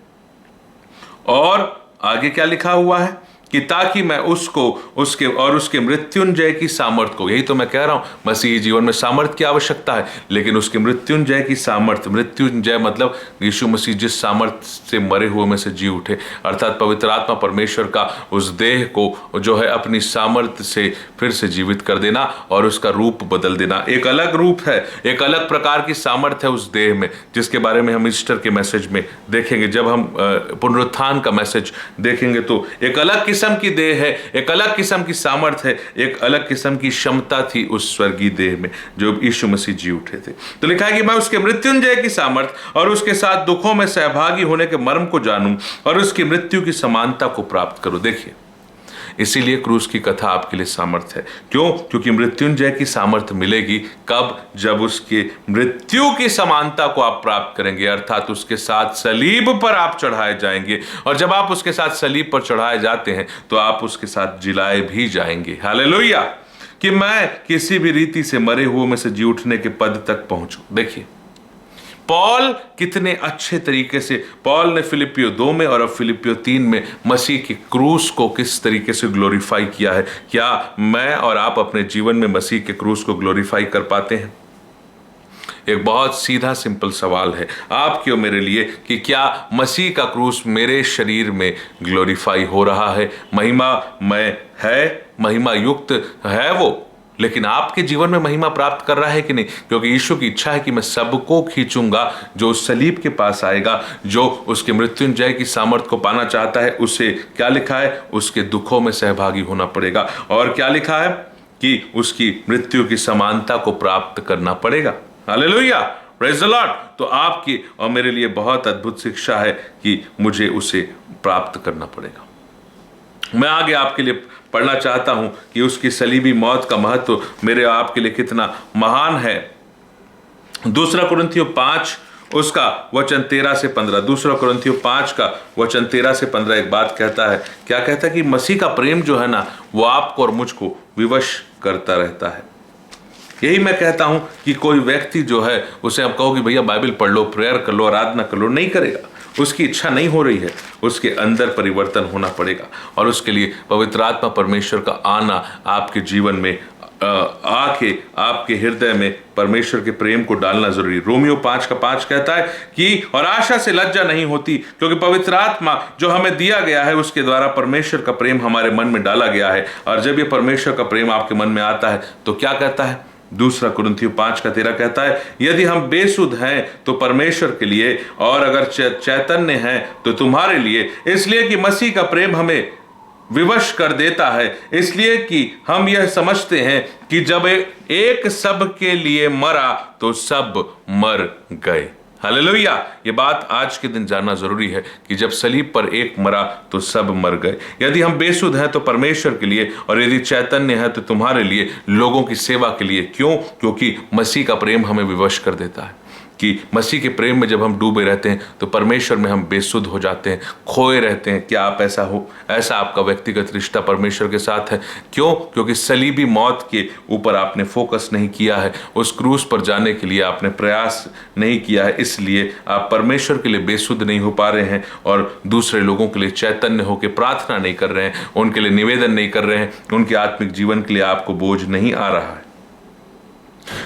और आगे क्या लिखा हुआ है कि ताकि मैं उसको, उसके और उसके मृत्युंजय की सामर्थ्य को, यही तो मैं कह रहा हूं, मसीही जीवन में सामर्थ्य की आवश्यकता है, लेकिन उसके मृत्युंजय की सामर्थ्य, मृत्युंजय मतलब यीशु मसीह जिस सामर्थ्य से मरे हुए में से जी उठे, अर्थात पवित्र आत्मा परमेश्वर का उस देह को जो है अपनी सामर्थ्य से फिर से जीवित कर देना और उसका रूप बदल देना। एक अलग रूप है, एक अलग प्रकार की सामर्थ्य है उस देह में, जिसके बारे में हम ईस्टर के मैसेज में देखेंगे। जब हम पुनरुत्थान का मैसेज देखेंगे तो एक अलग किस्म की देह है, एक अलग किस्म की सामर्थ्य है, एक अलग किस्म की क्षमता थी उस स्वर्गीय देह में जो यीशु मसीह जी उठे थे। तो लिखा है कि मैं उसके मृत्युंजय की सामर्थ्य और उसके साथ दुखों में सहभागी होने के मर्म को जानूं और उसकी मृत्यु की समानता को प्राप्त करूं। देखिए, इसीलिए क्रूस की कथा आपके लिए सामर्थ्य है। क्यों? क्योंकि मृत्युंजय की सामर्थ्य मिलेगी कब? जब उसके मृत्यु की समानता को आप प्राप्त करेंगे, अर्थात उसके साथ सलीब पर आप चढ़ाए जाएंगे। और जब आप उसके साथ सलीब पर चढ़ाए जाते हैं तो आप उसके साथ जिलाए भी जाएंगे। हालेलुया, कि मैं किसी भी रीति से मरे हुए में से जी उठने के पद तक पहुंचूं। देखिए पॉल कितने अच्छे तरीके से, पॉल ने फिलिपियो 2 में और अब फिलिपियो 3 में मसीह की क्रूस को किस तरीके से ग्लोरीफाई किया है। क्या मैं और आप अपने जीवन में मसीह के क्रूस को ग्लोरीफाई कर पाते हैं? एक बहुत सीधा सिंपल सवाल है आपके और मेरे लिए कि क्या मसीह का क्रूस मेरे शरीर में ग्लोरीफाई हो रहा है? महिमा युक्त है वो, लेकिन आपके जीवन में महिमा प्राप्त कर रहा है कि नहीं? क्योंकि यीशु की इच्छा है कि मैं सबको खींचूंगा जो उस सलीब के पास आएगा, जो उसके मृत्युंजय की सामर्थ्य को पाना चाहता है। उसे क्या लिखा है? उसके दुखों में सहभागी होना पड़ेगा। और क्या लिखा है? कि उसकी मृत्यु की समानता को प्राप्त करना पड़ेगा। Hallelujah, praise the Lord. तो आपकी और मेरे लिए बहुत अद्भुत शिक्षा है कि मुझे उसे प्राप्त करना पड़ेगा। मैं आगे आपके लिए पढ़ना चाहता हूं कि उसकी सलीबी मौत का महत्व मेरे आपके लिए कितना महान है। 2 कुरिन्थियों 5 उसका वचन 13 से 15, दूसरा कुरिन्थियों 5 का वचन 13 से 15 एक बात कहता है। क्या कहता है कि मसीह का प्रेम जो है ना वो आपको और मुझको विवश करता रहता है। यही मैं कहता हूं कि कोई व्यक्ति जो है उसे आप कहो कि भैया बाइबल पढ़ लो, प्रेयर कर लो, आराधना कर लो, नहीं करेगा, उसकी इच्छा नहीं हो रही है। उसके अंदर परिवर्तन होना पड़ेगा और उसके लिए पवित्र आत्मा परमेश्वर का आना आपके जीवन में आके आपके हृदय में परमेश्वर के प्रेम को डालना जरूरी। रोमियो 5 का 5 कहता है कि और आशा से लज्जा नहीं होती, क्योंकि पवित्र आत्मा जो हमें दिया गया है उसके द्वारा परमेश्वर का प्रेम हमारे मन में डाला गया है। और जब ये परमेश्वर का प्रेम आपके मन में आता है तो क्या कहता है? दूसरा कुरिन्थियों 5 का 13 कहता है, यदि हम बेसुध हैं तो परमेश्वर के लिए, और अगर चैतन्य हैं तो तुम्हारे लिए, इसलिए कि मसीह का प्रेम हमें विवश कर देता है, इसलिए कि हम यह समझते हैं कि जब एक सब के लिए मरा तो सब मर गए। हालेलुया। ये बात आज के दिन जानना जरूरी है कि जब सलीब पर एक मरा तो सब मर गए। यदि हम बेसुध हैं तो परमेश्वर के लिए, और यदि चैतन्य है तो तुम्हारे लिए, लोगों की सेवा के लिए। क्यों? क्योंकि मसीह का प्रेम हमें विवश कर देता है कि मसीह के प्रेम में जब हम डूबे रहते हैं तो परमेश्वर में हम बेसुध हो जाते हैं, खोए रहते हैं। क्या आप ऐसा हो? ऐसा आपका व्यक्तिगत रिश्ता परमेश्वर के साथ है। क्यों? क्योंकि सलीबी मौत के ऊपर आपने फोकस नहीं किया है, उस क्रूस पर जाने के लिए आपने प्रयास नहीं किया है, इसलिए आप परमेश्वर के लिए बेसुध नहीं हो पा रहे हैं और दूसरे लोगों के लिए चैतन्य होकर प्रार्थना नहीं कर रहे हैं, उनके लिए निवेदन नहीं कर रहे हैं, उनके आत्मिक जीवन के लिए आपको बोझ नहीं आ रहा है।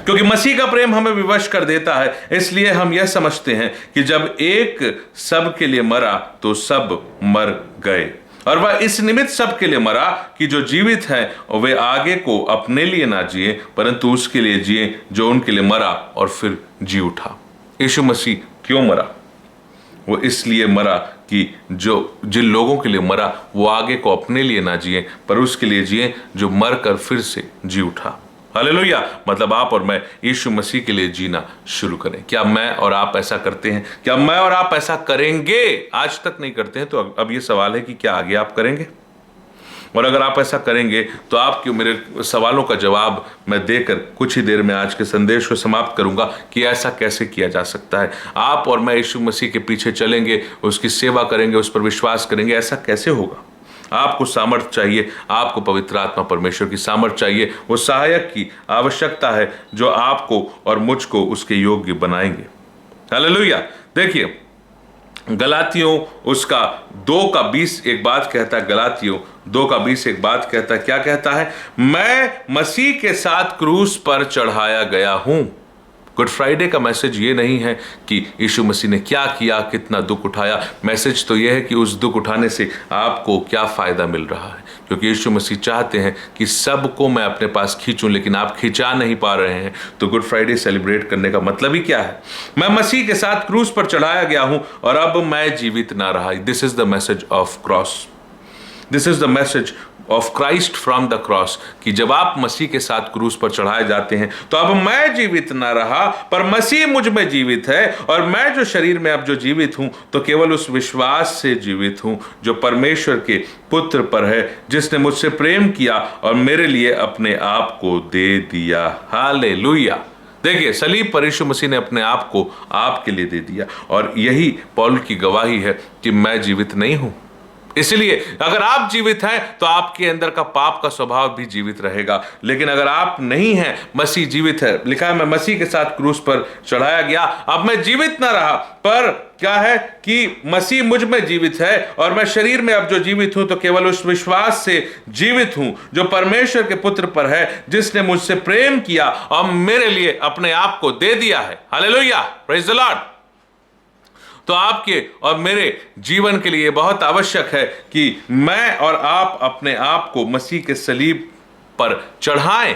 क्योंकि मसीह का प्रेम हमें विवश कर देता है, इसलिए हम यह समझते हैं कि जब एक सब के लिए मरा तो सब मर गए। और वह इस निमित्त सब के लिए मरा कि जो जीवित हैं वे आगे को अपने लिए ना जिए, परंतु उसके लिए जिए जो उनके लिए मरा और फिर जी उठा। यीशु मसीह क्यों मरा? वो इसलिए मरा कि जो जिन लोगों के लिए मरा वो आगे को अपने लिए ना जिए, पर उसके लिए जिए जो मर कर फिर से जी उठा। हालेलुया। मतलब आप और मैं यीशु मसीह के लिए जीना शुरू करें। क्या मैं और आप ऐसा करते हैं? क्या मैं और आप ऐसा करेंगे? आज तक नहीं करते हैं तो अब ये सवाल है कि क्या आगे आप करेंगे? और अगर आप ऐसा करेंगे तो आपके मेरे सवालों का जवाब मैं देकर कुछ ही देर में आज के संदेश को समाप्त करूंगा कि ऐसा कैसे किया जा सकता है। आप और मैं यीशु मसीह के पीछे चलेंगे, उसकी सेवा करेंगे, उस पर विश्वास करेंगे। ऐसा कैसे होगा? आपको सामर्थ्य चाहिए, आपको पवित्र आत्मा परमेश्वर की सामर्थ्य चाहिए, वो सहायक की आवश्यकता है जो आपको और मुझको उसके योग्य बनाएंगे। हालेलुया। देखिए गलातियों उसका 2:20 एक बात कहता है। गलातियों 2:20 एक बात कहता है। क्या कहता है? मैं मसीह के साथ क्रूस पर चढ़ाया गया हूं। गुड फ्राइडे का मैसेज ये नहीं है कि यीशु मसीह ने क्या किया, कितना दुख उठाया। मैसेज तो ये है कि उस दुख उठाने से आपको क्या फायदा मिल रहा है, क्योंकि यीशु मसीह चाहते हैं कि सबको मैं अपने पास खींचूं, लेकिन आप खिंचा नहीं पा रहे हैं। तो गुड फ्राइडे सेलिब्रेट करने का मतलब ही क्या है? मैं मसीह के साथ क्रूस पर चढ़ाया गया हूं और अब मैं जीवित ना रहा। This is the message of cross. This is the message of Christ from the cross, कि जब आप मसीह के साथ क्रूस पर चढ़ाए जाते हैं तो अब मैं जीवित ना रहा, पर मसीह मुझ में जीवित है। और मैं जो शरीर में अब जो जीवित हूं तो केवल उस विश्वास से जीवित हूं जो परमेश्वर के पुत्र पर है, जिसने मुझसे प्रेम किया और मेरे लिए अपने आप को दे दिया। हालेलुया। देखिए सलीब पर यीशु मसीह ने अपने आप को आपके लिए दे दिया, और यही पौल की गवाही है कि मैं जीवित नहीं हूं। इसलिए अगर आप जीवित हैं तो आपके अंदर का पाप का स्वभाव भी जीवित रहेगा। लेकिन अगर आप नहीं हैं, मसीह जीवित है। लिखा है मैं मसीह के साथ क्रूस पर चढ़ाया गया, अब मैं जीवित ना रहा, पर क्या है कि मसीह मुझ में जीवित है, और मैं शरीर में अब जो जीवित हूं तो केवल उस विश्वास से जीवित हूं जो परमेश्वर के पुत्र पर है, जिसने मुझसे प्रेम किया और मेरे लिए अपने आप को दे दिया है। Hallelujah, praise the Lord. तो आपके और मेरे जीवन के लिए बहुत आवश्यक है कि मैं और आप अपने आप को मसीह के सलीब पर चढ़ाएं।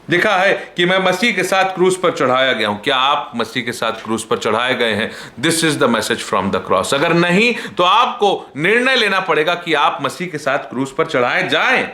लिखा है कि मैं मसीह के साथ क्रूस पर चढ़ाया गया हूं। क्या आप मसीह के साथ क्रूस पर चढ़ाए गए हैं? This is the message from the cross. अगर नहीं तो आपको निर्णय लेना पड़ेगा कि आप मसीह के साथ क्रूस पर चढ़ाए जाएं,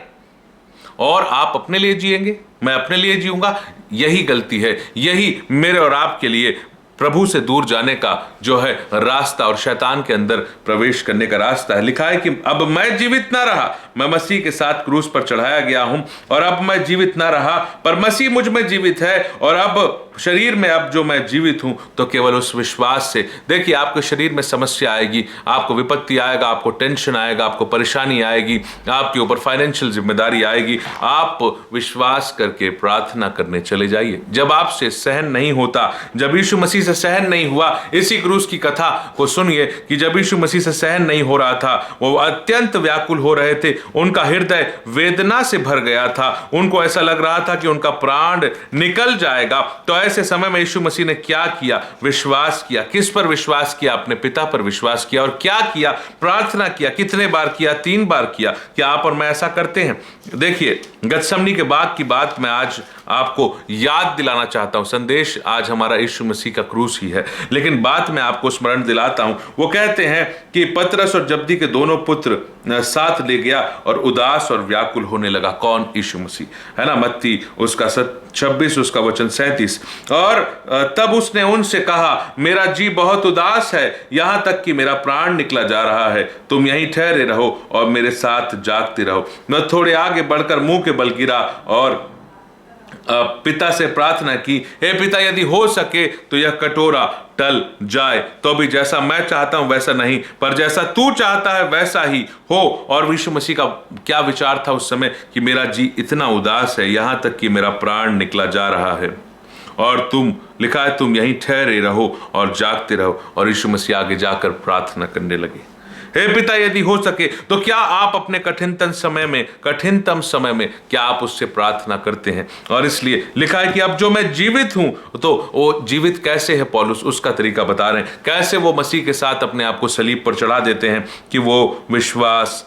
और आप अपने लिए जिएंगे, मैं अपने लिए जीऊंगा। यही गलती है, यही मेरे और आपके लिए प्रभु से दूर जाने का जो है रास्ता और शैतान के अंदर प्रवेश करने का रास्ता है। लिखा है कि अब मैं जीवित ना रहा, मैं मसीह के साथ क्रूस पर चढ़ाया गया हूं और अब मैं जीवित ना रहा पर मसीह मुझ में जीवित है और अब शरीर में अब जो मैं जीवित हूं तो केवल उस विश्वास से। देखिए, आपके शरीर में समस्या आएगी, आपको विपत्ति आएगा, आपको टेंशन आएगा, आपको परेशानी आएगी, आपके ऊपर फाइनेंशियल जिम्मेदारी आएगी। आप विश्वास करके प्रार्थना करने चले जाइए। जब आपसे सहन नहीं होता, जब यीशु मसीह से सहन नहीं हुआ, इसी क्रूस की कथा को सुनिए कि जब यीशु मसीह से सहन नहीं हो रहा था, वो अत्यंत व्याकुल हो रहे थे, उनका हृदय वेदना से भर गया था, उनको ऐसा लग रहा था कि उनका प्राण निकल जाएगा। तो ऐसे समय में यीशु मसीह ने क्या किया? विश्वास किया। किस पर विश्वास किया? अपने पिता पर विश्वास किया। और क्या किया? प्रार्थना किया। कितने बार किया? 3 बार किया। क्या आप और मैं ऐसा करते हैं? देखिए, गतसमनी के बाग की बात मैं आज आपको याद दिलाना चाहता हूं। संदेश आज हमारा यीशु मसीह का क्रूस ही है, लेकिन बात मैं आपको स्मरण दिलाता हूं। वो कहते हैं कि पतरस और जब्दी के दोनों पुत्र साथ ले गया और उदास और व्याकुल होने लगा। कौन? यीशु मसीह, है ना। मत्ती उसका 26 उसका वचन 37। और तब उसने उनसे कहा, मेरा जी बहुत उदास है, यहां तक कि मेरा प्राण निकला जा रहा है। तुम यहीं ठहरे रहो और मेरे साथ जागते रहो। मैं थोड़े आगे बढ़कर मुंह के बल गिरा और पिता से प्रार्थना की, हे पिता, यदि हो सके तो यह कटोरा टल जाए, तो भी जैसा मैं चाहता हूं वैसा नहीं, पर जैसा तू चाहता है वैसा ही हो। और यीशु मसीह का क्या विचार था उस समय कि मेरा जी इतना उदास है, यहां तक कि मेरा प्राण निकला जा रहा है और तुम, लिखा है, तुम यहीं ठहरे रहो और जागते रहो। और यीशु मसीह आगे जाकर प्रार्थना करने लगे, हे पिता, यदि हो सके। तो क्या आप अपने कठिनतम समय में क्या आप उससे प्रार्थना करते हैं? और इसलिए लिखा है कि अब जो मैं जीवित हूं, तो वो जीवित कैसे है? पौलुस उसका तरीका बता रहे हैं, कैसे वो मसीह के साथ अपने आप को सलीब पर चढ़ा देते हैं कि वो विश्वास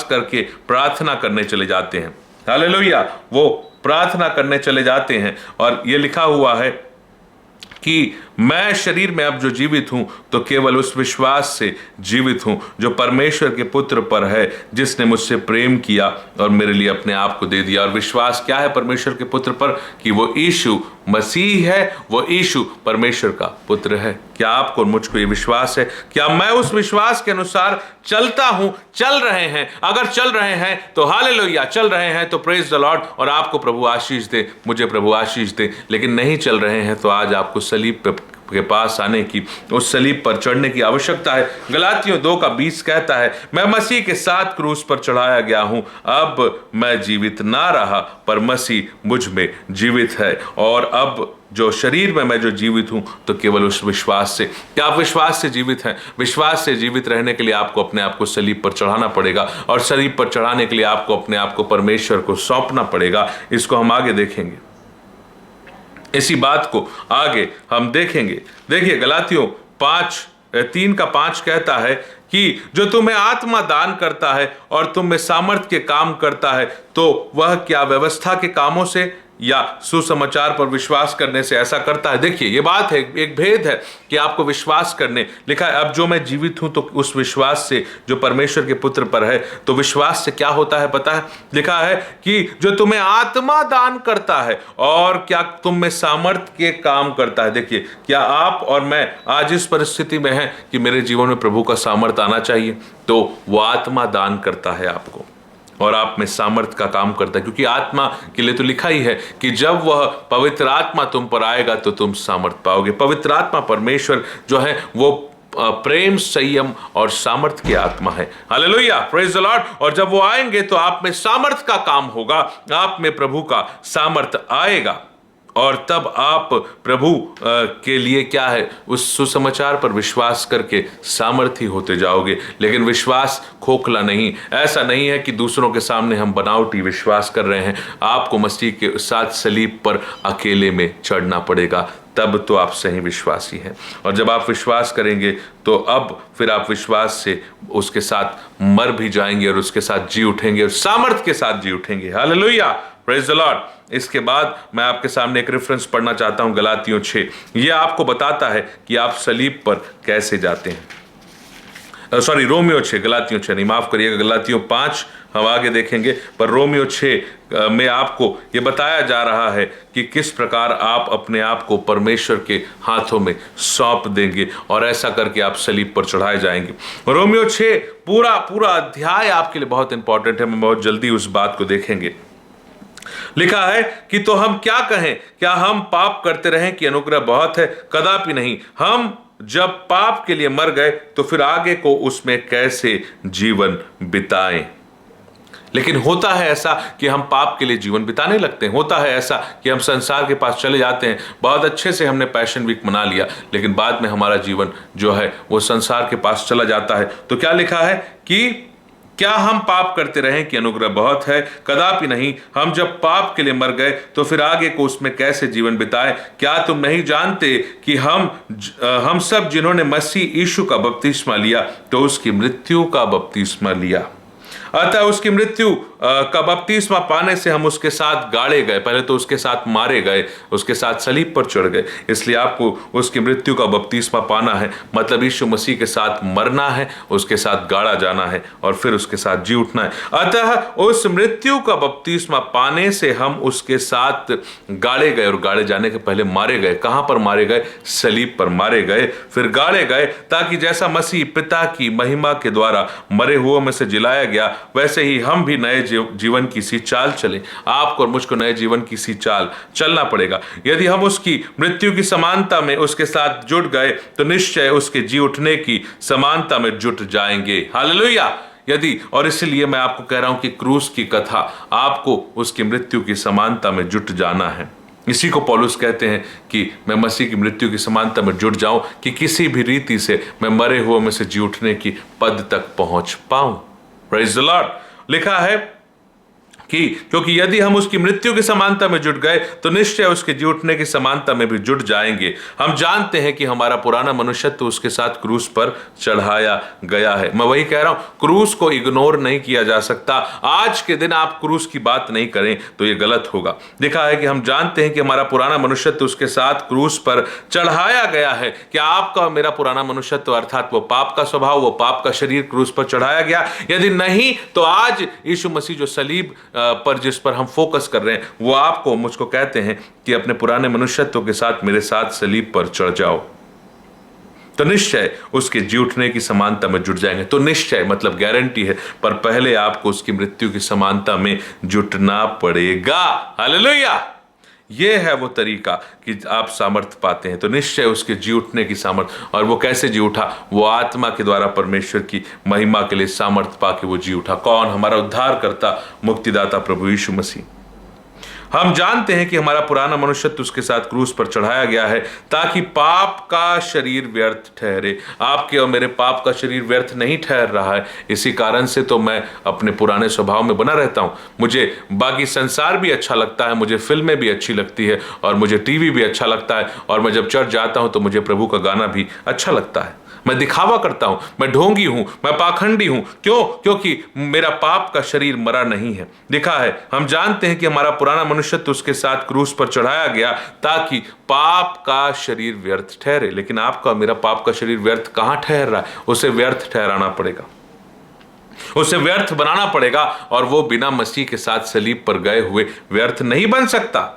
करके प्रार्थना करने चले जाते हैं। हालेलुया! वो प्रार्थना करने चले जाते हैं और ये लिखा हुआ है कि मैं शरीर में अब जो जीवित हूं तो केवल उस विश्वास से जीवित हूं जो परमेश्वर के पुत्र पर है, जिसने मुझसे प्रेम किया और मेरे लिए अपने आप को दे दिया। और विश्वास क्या है परमेश्वर के पुत्र पर? कि वो यीशु मसीह है, वो यीशु परमेश्वर का पुत्र है। क्या आपको और मुझको ये विश्वास है? क्या मैं उस विश्वास के अनुसार चलता हूं? चल रहे हैं? अगर चल रहे हैं तो हालेलुया, चल रहे हैं तो प्रेज द लॉर्ड, और आपको प्रभु आशीष दे, मुझे प्रभु आशीष दे। लेकिन नहीं चल रहे हैं तो आज आपको सलीब के पास आने की, उस सलीब पर चढ़ने की आवश्यकता है। गलातियों 2:20 कहता है, मैं मसीह के साथ क्रूस पर चढ़ाया गया हूं, अब मैं जीवित ना रहा पर मसीह मुझ में जीवित है। और अब जो शरीर में मैं जो जीवित हूं तो केवल उस विश्वास से। क्या आप विश्वास से जीवित हैं? विश्वास से जीवित रहने के लिए आपको अपने आप को सलीब पर चढ़ाना पड़ेगा, और सलीब पर चढ़ाने के लिए आपको अपने आप को परमेश्वर को सौंपना पड़ेगा। इसको हम आगे देखेंगे, इसी बात को आगे हम देखेंगे। देखिए, गलातियों 3:5 कहता है कि जो तुम्हें आत्मा दान करता है और तुम में सामर्थ के काम करता है, तो वह क्या व्यवस्था के कामों से या सुसमाचार पर विश्वास करने से ऐसा करता है? देखिए, ये बात है, एक भेद है कि आपको विश्वास करने, लिखा है अब जो मैं जीवित हूं तो उस विश्वास से जो परमेश्वर के पुत्र पर है। तो विश्वास से क्या होता है पता है? लिखा है कि जो तुम्हें आत्मा दान करता है और क्या तुम में सामर्थ के काम करता है। देखिए, क्या आप और मैं आज इस परिस्थिति में हैं कि मेरे जीवन में प्रभु का सामर्थ आना चाहिए, तो वो आत्मा दान करता है आपको और आप में सामर्थ का काम करता है, क्योंकि आत्मा के लिए तो लिखा ही है कि जब वह पवित्र आत्मा तुम पर आएगा तो तुम सामर्थ पाओगे। पवित्र आत्मा परमेश्वर जो है वो प्रेम, संयम और सामर्थ की आत्मा है। Hallelujah, praise the Lord. और जब वो आएंगे तो आप में सामर्थ का काम होगा, आप में प्रभु का सामर्थ आएगा, और तब आप प्रभु के लिए क्या है, उस सुसमाचार पर विश्वास करके सामर्थी होते जाओगे। लेकिन विश्वास खोखला नहीं, ऐसा नहीं है कि दूसरों के सामने हम बनावटी विश्वास कर रहे हैं। आपको मसीह के साथ सलीब पर अकेले में चढ़ना पड़ेगा, तब तो आप सही विश्वासी हैं। और जब आप विश्वास करेंगे तो अब फिर आप विश्वास से उसके साथ मर भी जाएंगे और उसके साथ जी उठेंगे और सामर्थ के साथ जी उठेंगे। Hallelujah, praise the Lord. इसके बाद मैं आपके सामने एक रेफरेंस पढ़ना चाहता हूं, गलातियों 6। यह आपको बताता है कि आप सलीब पर कैसे जाते हैं। रोमियो 6, गलातियों 6 नहीं, माफ करिएगा, गलातियों 5 हम आगे देखेंगे। पर रोमियो 6 में आपको ये बताया जा रहा है कि किस प्रकार आप अपने आप को परमेश्वर के हाथों में सौंप देंगे और ऐसा करके आप सलीब पर चढ़ाए जाएंगे। रोमियो 6 पूरा अध्याय आपके लिए बहुत इंपॉर्टेंट है। हम बहुत जल्दी उस बात को देखेंगे। लिखा है कि तो हम क्या कहें, क्या हम पाप करते रहें कि अनुग्रह बहुत है? कदापि नहीं। हम जब पाप के लिए मर गए तो फिर आगे को उसमें कैसे जीवन बिताएं? लेकिन होता है ऐसा कि हम पाप के लिए जीवन बिताने लगते हैं। होता है ऐसा कि हम संसार के पास चले जाते हैं। बहुत अच्छे से हमने पैशन वीक मना लिया, लेकिन बाद में हमारा जीवन जो है वो संसार के पास चला जाता है। तो क्या लिखा है कि क्या हम पाप करते रहें कि अनुग्रह बहुत है? कदापि नहीं। हम जब पाप के लिए मर गए तो फिर आगे को उसमें कैसे जीवन बिताए? क्या तुम नहीं जानते कि हम सब जिन्होंने मसीह यीशु का बपतिस्मा लिया तो उसकी मृत्यु का बपतिस्मा लिया। अतः उसकी मृत्यु का बपतिस्मा पाने से हम उसके साथ गाड़े गए। पहले तो उसके साथ मारे गए, उसके साथ सलीब पर चढ़ गए। इसलिए आपको उसकी मृत्यु का बपतिस्मा पाना है, मतलब यीशु मसीह के साथ मरना है, उसके साथ गाड़ा जाना है और फिर उसके साथ जी उठना है। अतः उस मृत्यु का बपतिस्मा पाने से हम उसके साथ गाड़े गए और गाड़े जाने के पहले मारे गए। कहां पर मारे गए? सलीब पर मारे गए, फिर गाड़े गए, ताकि जैसा मसीह पिता की महिमा के द्वारा मरे हुओं में से जिलाया गया, वैसे ही हम भी नए जीवन की सी चाल चले। आपको और मुझको नए जीवन की सी चाल चलना पड़ेगा। यदि हम उसकी मृत्यु की समानता में उसके साथ जुट गए तो निश्चय उसके जी उठने की समानता में जुट जाएंगे। हालेलुया। यदि, और इसलिए मैं आपको कह रहा हूं कि क्रूस की कथा आपको उसकी मृत्यु की समानता में जुट जाना है। इसी को पौलुस कहते हैं कि मैं मसीह की मृत्यु की समानता में जुट जाऊं कि किसी भी रीति से मैं मरे हुए में से जी उठने की पद तक पहुंच पाऊं। Praise the Lord. लिखा है कि क्योंकि यदि हम उसकी मृत्यु की समानता में जुट गए तो निश्चय उसके जी उठने की समानता में भी जुट जाएंगे। हम जानते हैं कि हमारा पुराना मनुष्यत्व उसके साथ क्रूस पर चढ़ाया गया है। मैं वही कह रहा हूं, क्रूस को इग्नोर नहीं किया जा सकता। आज के दिन आप क्रूस की बात नहीं करें तो यह गलत होगा। लिखा है कि हम जानते हैं कि हमारा पुराना मनुष्यत्व उसके साथ क्रूस पर चढ़ाया गया है। क्या आपका और मेरा पुराना मनुष्यत्व अर्थात वो पाप का स्वभाव, वो पाप का शरीर क्रूस पर चढ़ाया गया? यदि नहीं तो आज यीशु मसीह जो सलीब पर जिस पर हम फोकस कर रहे हैं वो आपको मुझको कहते हैं कि अपने पुराने मनुष्यत्व के साथ मेरे साथ सलीब पर चढ़ जाओ, तो निश्चय उसके जी उठने की समानता में जुट जाएंगे। तो निश्चय मतलब गारंटी है, पर पहले आपको उसकी मृत्यु की समानता में जुटना पड़ेगा। हालेलुया। ये है वो तरीका कि आप सामर्थ्य पाते हैं। तो निश्चय उसके जी उठने की सामर्थ्य, और वो कैसे जी उठा? वो आत्मा के द्वारा परमेश्वर की महिमा के लिए सामर्थ्य पाके वो जी उठा। कौन? हमारा उद्धारकर्ता, मुक्तिदाता प्रभु यीशु मसीह। हम जानते हैं कि हमारा पुराना मनुष्यत्व उसके साथ क्रूस पर चढ़ाया गया है ताकि पाप का शरीर व्यर्थ ठहरे। आपके और मेरे पाप का शरीर व्यर्थ नहीं ठहर रहा है। इसी कारण से तो मैं अपने पुराने स्वभाव में बना रहता हूं। मुझे बाकी संसार भी अच्छा लगता है, मुझे फिल्में भी अच्छी लगती है और मुझे टीवी भी अच्छा लगता है, और मैं जब चर्च जाता हूं तो मुझे प्रभु का गाना भी अच्छा लगता है। मैं दिखावा करता हूं, मैं ढोंगी हूं, मैं पाखंडी हूं। क्यों? क्योंकि मेरा पाप का शरीर मरा नहीं है। लिखा है हम जानते हैं कि हमारा पुराना मनुष्यत्व उसके साथ क्रूस पर चढ़ाया गया ताकि पाप का शरीर व्यर्थ ठहरे। लेकिन आपका मेरा पाप का शरीर व्यर्थ कहां ठहर रहा है? उसे व्यर्थ ठहराना पड़ेगा, उसे व्यर्थ बनाना पड़ेगा, और वो बिना मसीह के साथ सलीब पर गए हुए व्यर्थ नहीं बन सकता।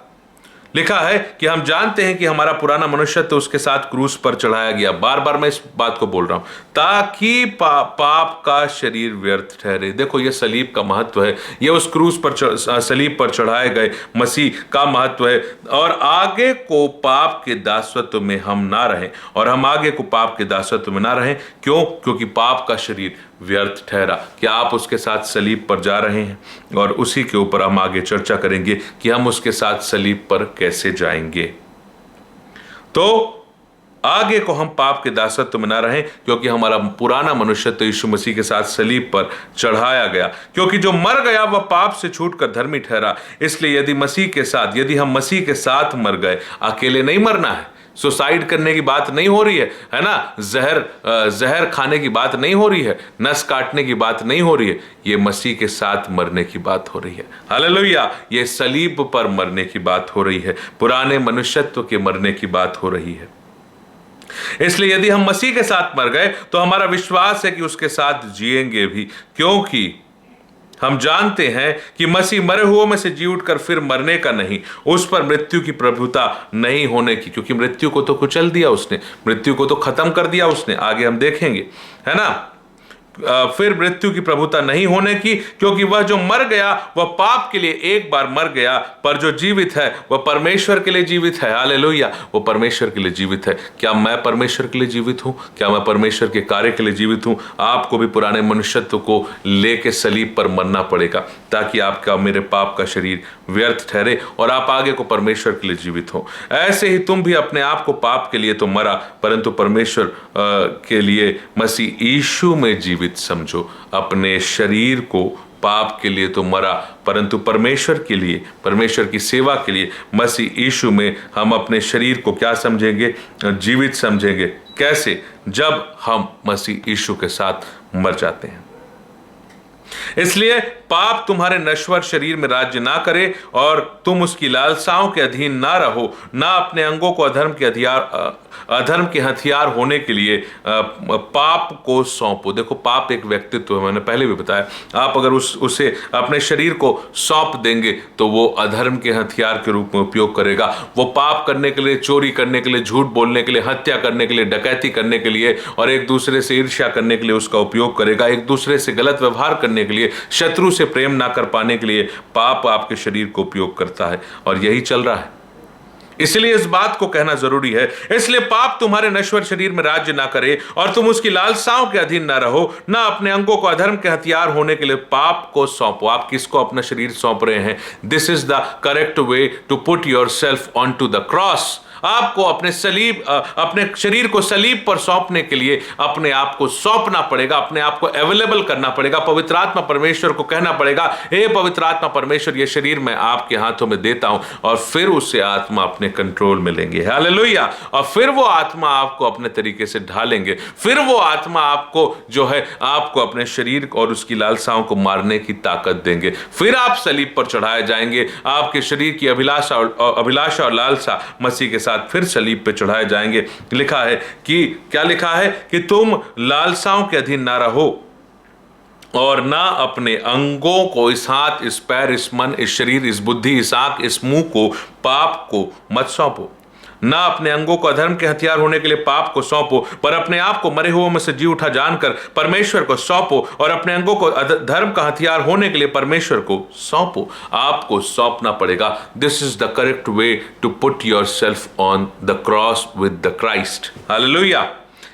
लिखा है कि हम जानते हैं कि हमारा पुराना मनुष्य तो उसके साथ क्रूस पर चढ़ाया गया। बार बार मैं इस बात को बोल रहा हूं, ताकि पाप का शरीर व्यर्थ ठहरे। देखो ये सलीब का महत्व है, ये उस क्रूस पर सलीब पर चढ़ाए गए मसीह का महत्व है। और आगे को पाप के दासत्व में हम ना रहें, और हम आगे को पाप के दासत्व में ना रहें। क्यों? क्योंकि पाप का शरीर व्यर्थ ठहरा। क्या आप उसके साथ सलीब पर जा रहे हैं? और उसी के ऊपर हम आगे चर्चा करेंगे कि हम उसके साथ सलीब पर कैसे जाएंगे। तो आगे को हम पाप के दासत्व में ना रहें, क्योंकि हमारा पुराना मनुष्य तो यीशु मसीह के साथ सलीब पर चढ़ाया गया। क्योंकि जो मर गया वह पाप से छूटकर धर्मी ठहरा। इसलिए यदि हम मसीह के साथ मर गए, अकेले नहीं मरना है। सुसाइड करने की बात नहीं हो रही है ना? जहर खाने की बात नहीं हो रही है, नस काटने की बात नहीं हो रही है। ये मसीह के साथ मरने की बात हो रही है। हालेलुया। ये सलीब पर मरने की बात हो रही है, पुराने मनुष्यत्व के मरने की बात हो रही है। इसलिए यदि हम मसीह के साथ मर गए तो हमारा विश्वास है कि उसके साथ जिएंगे भी, क्योंकि हम जानते हैं कि मसीह मरे हुओं में से जी उठकर फिर मरने का नहीं, उस पर मृत्यु की प्रभुता नहीं होने की, क्योंकि मृत्यु को तो कुचल दिया उसने, मृत्यु को तो खत्म कर दिया उसने, आगे हम देखेंगे, है ना। फिर मृत्यु की प्रभुता नहीं होने की, क्योंकि वह जो मर गया वह पाप के लिए एक बार मर गया, पर जो जीवित है वह परमेश्वर के लिए जीवित है। हालेलुया, वो परमेश्वर के लिए जीवित है। क्या मैं परमेश्वर के लिए जीवित हूं? क्या मैं परमेश्वर के कार्य के लिए जीवित हूं? आपको भी पुराने मनुष्यत्व को लेके सलीब पर मरना पड़ेगा, ताकि आपका मेरे पाप का शरीर व्यर्थ ठहरे और आप आगे को परमेश्वर के लिए जीवित हो। ऐसे ही तुम भी अपने आप को पाप के लिए तो मरा, परंतु परमेश्वर के लिए मसीह यीशु में जीवित समझो। अपने शरीर को पाप के लिए तो मरा, परंतु परमेश्वर के लिए, परमेश्वर की सेवा के लिए मसीह यीशु में हम अपने शरीर को क्या समझेंगे? जीवित समझेंगे। कैसे? जब हम मसीह यीशु के साथ मर जाते हैं। इसलिए पाप तुम्हारे नश्वर शरीर में राज्य ना करे और तुम उसकी लालसाओं के अधीन ना रहो, ना अपने अंगों को अधर्म के हथियार होने के लिए पाप को सौंपो। देखो, पाप एक व्यक्तित्व है, मैंने पहले भी बताया। आप अगर उसे अपने शरीर को सौंप देंगे तो वो अधर्म के हथियार के रूप में उपयोग करेगा। वो पाप करने के लिए, चोरी करने के लिए, झूठ बोलने के लिए, हत्या करने के लिए, डकैती करने के लिए और एक दूसरे से ईर्ष्या करने के लिए उसका उपयोग करेगा। एक दूसरे से गलत व्यवहार करने के लिए, शत्रु से प्रेम ना कर पाने के लिए पाप आपके शरीर को उपयोग करता है, और यही चल रहा है। इसलिए इस बात को कहना जरूरी है। इसलिए पाप तुम्हारे नश्वर शरीर में राज्य ना करे और तुम उसकी लालसाओं के अधीन ना रहो, ना अपने अंगों को अधर्म के हथियार होने के लिए पाप को सौंपो। आप किसको अपना शरीर सौंप रहे हैं? This is the correct way to put yourself on to the cross. आपको अपने शरीर को सलीब पर सौंपने के लिए अपने आप को सौंपना पड़ेगा, अपने आप को अवेलेबल करना पड़ेगा। पवित्र आत्मा परमेश्वर को कहना पड़ेगा, हे पवित्र आत्मा परमेश्वर, ये शरीर मैं आपके हाथों में देता हूं, और फिर उससे आत्मा अपने कंट्रोल में लेंगे। हालेलुया। और फिर वो आत्मा आपको अपने तरीके से ढालेंगे। फिर वो आत्मा आपको जो है, आपको अपने शरीर और उसकी लालसाओं को मारने की ताकत देंगे। फिर आप सलीब पर चढ़ाए जाएंगे। आपके शरीर की अभिलाषा और लालसा मसीह के फिर सलीब पे चढ़ाए जाएंगे। लिखा है कि क्या लिखा है? कि तुम लालसाओं के अधीन ना रहो और ना अपने अंगों को, इस हाथ, इस पैर, इस मन, इस शरीर, इस बुद्धि, इस आंख, इस मुंह को पाप को मत सौंपो। ना अपने अंगों को अधर्म के हथियार होने के लिए पाप को सौंपो, पर अपने आप को मरे हुओं में से जी उठा जानकर परमेश्वर को सौंपो, और अपने अंगों को धर्म का हथियार होने के लिए परमेश्वर को सौंपो। आपको सौंपना पड़ेगा। This is the correct way to put yourself on the cross with the Christ. Hallelujah.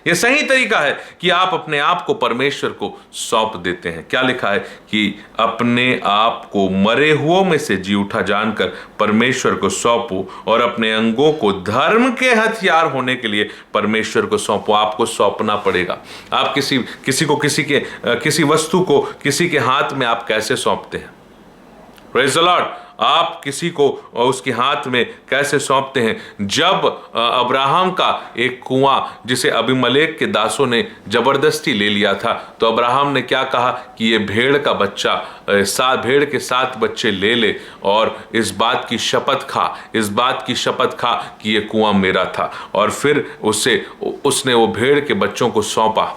यह सही तरीका है कि आप अपने आप को परमेश्वर को सौंप देते हैं। क्या लिखा है? कि अपने आप को मरे हुओं में से जी उठा जानकर परमेश्वर को सौंपो, और अपने अंगों को धर्म के हथियार होने के लिए परमेश्वर को सौंपो। आपको सौंपना पड़ेगा। आप किसी वस्तु को किसी के हाथ में आप कैसे सौंपते हैं? Praise the Lord. आप किसी को उसके हाथ में कैसे सौंपते हैं? जब अब्राहम का एक कुआं, जिसे अबीमेलेक के दासों ने जबरदस्ती ले लिया था, तो अब्राहम ने क्या कहा? कि ये भेड़ के 7 बच्चे ले ले और इस बात की शपथ खा कि ये कुआं मेरा था। और फिर उसने वो भेड़ के बच्चों को सौंपा।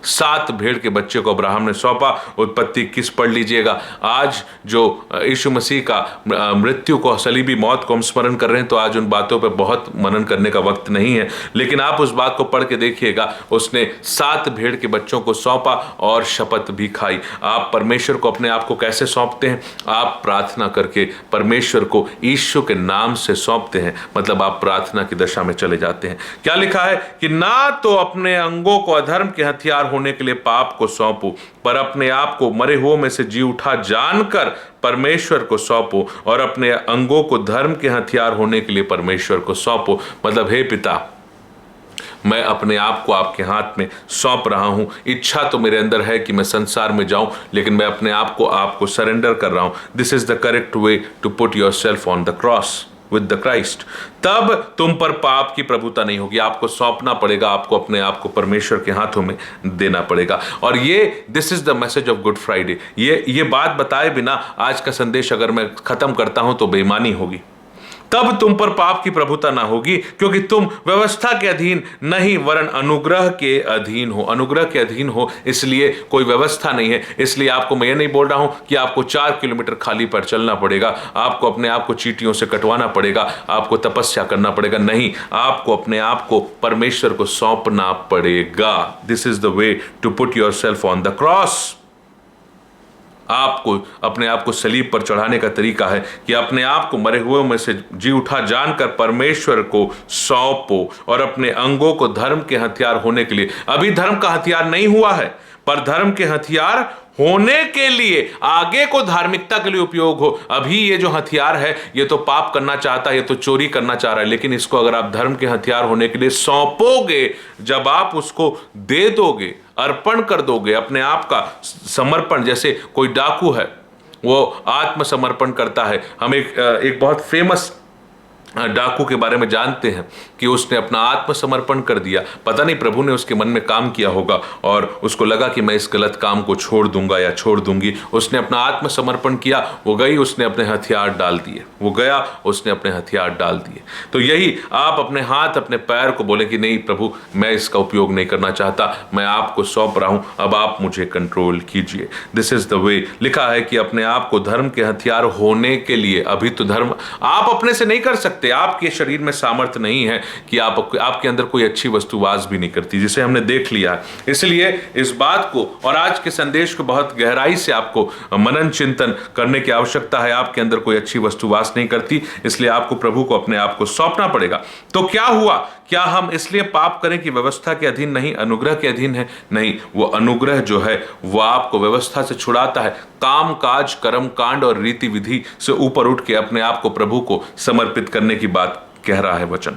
7 भेड़ के बच्चे को अब्राहम ने सौंपा। उत्पत्ति 21 पढ़ लीजिएगा। आज जो यीशु मसीह का मृत्यु को, सलीबी मौत को हम स्मरण कर रहे हैं, तो आज उन बातों पे बहुत मनन करने का वक्त नहीं है, लेकिन आप उस बात को पढ़ के देखिएगा। उसने 7 भेड़ के बच्चों को सौंपा और शपथ भी खाई। आप परमेश्वर को अपने आप को कैसे सौंपते हैं? आप प्रार्थना करके परमेश्वर को यीशु के नाम से सौंपते हैं, मतलब आप प्रार्थना की दशा में चले जाते हैं। क्या लिखा है? कि ना तो अपने अंगों को अधर्म के हथियार होने के लिए पाप को सौंपो, पर अपने आप को मरे हुओं में से जी उठा जानकर परमेश्वर को सौंपो, और अपने अंगों को धर्म के हथियार होने के लिए परमेश्वर को सौंपो। मतलब, हे पिता, मैं अपने आप को आपके हाथ में सौंप रहा हूं। इच्छा तो मेरे अंदर है कि मैं संसार में जाऊं, लेकिन मैं अपने आप को आपको सरेंडर कर रहा हूं। This is the correct way to put yourself on the cross with the Christ. तब तुम पर पाप की प्रभुता नहीं होगी। आपको सौंपना पड़ेगा, आपको अपने आप को परमेश्वर के हाथों में देना पड़ेगा। और this is the message of good Friday. ये बात बताए बिना आज का संदेश अगर मैं खत्म करता हूं तो बेईमानी होगी। तब तुम पर पाप की प्रभुता ना होगी, क्योंकि तुम व्यवस्था के अधीन नहीं वरन अनुग्रह के अधीन हो। अनुग्रह के अधीन हो, इसलिए कोई व्यवस्था नहीं है। इसलिए आपको मैं ये नहीं बोल रहा हूं कि आपको 4 किलोमीटर खाली पर चलना पड़ेगा, आपको अपने आप को चींटियों से कटवाना पड़ेगा, आपको तपस्या करना पड़ेगा। नहीं, आपको अपने आप को परमेश्वर को सौंपना पड़ेगा। This is the way to put yourself on the cross. आपको अपने आप को सलीब पर चढ़ाने का तरीका है कि अपने आप को मरे हुए में से जी उठा जानकर परमेश्वर को सौंपो और अपने अंगों को धर्म के हथियार होने के लिए, अभी धर्म का हथियार नहीं हुआ है, पर धर्म के हथियार होने के लिए, आगे को धार्मिकता के लिए उपयोग हो। अभी ये जो हथियार है, ये तो पाप करना चाहता है, ये तो चोरी करना चाह रहा है, लेकिन इसको अगर आप धर्म के हथियार होने के लिए सौंपोगे, जब आप उसको दे दोगे, अर्पण कर दोगे, अपने आप का समर्पण, जैसे कोई डाकू है वो आत्मसमर्पण करता है। हम एक बहुत फेमस डाकू के बारे में जानते हैं कि उसने अपना आत्मसमर्पण कर दिया। पता नहीं प्रभु ने उसके मन में काम किया होगा और उसको लगा कि मैं इस गलत काम को छोड़ दूंगा या छोड़ दूंगी। उसने अपना आत्मसमर्पण किया, वो गई, उसने अपने हथियार डाल दिए, वो गया, उसने अपने हथियार डाल दिए। तो यही आप अपने हाथ, अपने पैर को बोले कि नहीं प्रभु, मैं इसका उपयोग नहीं करना चाहता, मैं आपको सौंप रहा हूं, अब आप मुझे कंट्रोल कीजिए। दिस इज द वे। लिखा है कि अपने आप को धर्म के हथियार होने के लिए, अभी तो धर्म आप अपने से नहीं कर सकते, आपके शरीर में सामर्थ्य नहीं है कि आपके अंदर कोई अच्छी वस्तु वास भी नहीं करती, जिसे हमने देख लिया है। इसलिए इस बात को और आज के संदेश को बहुत गहराई से आपको मनन चिंतन करने की आवश्यकता है। आपके अंदर कोई अच्छी वस्तु वास नहीं करती, इसलिए आपको प्रभु को अपने आप को सौंपना पड़ेगा। तो क्या हुआ? क्या हम इसलिए पाप करें कि व्यवस्था के अधीन नहीं, अनुग्रह के अधीन है? नहीं, वो अनुग्रह जो है वो आपको व्यवस्था से छुड़ाता है, काम काज, कर्म कांड और रीति विधि से ऊपर उठ के अपने आप को प्रभु को समर्पित करने की बात कह रहा है वचन।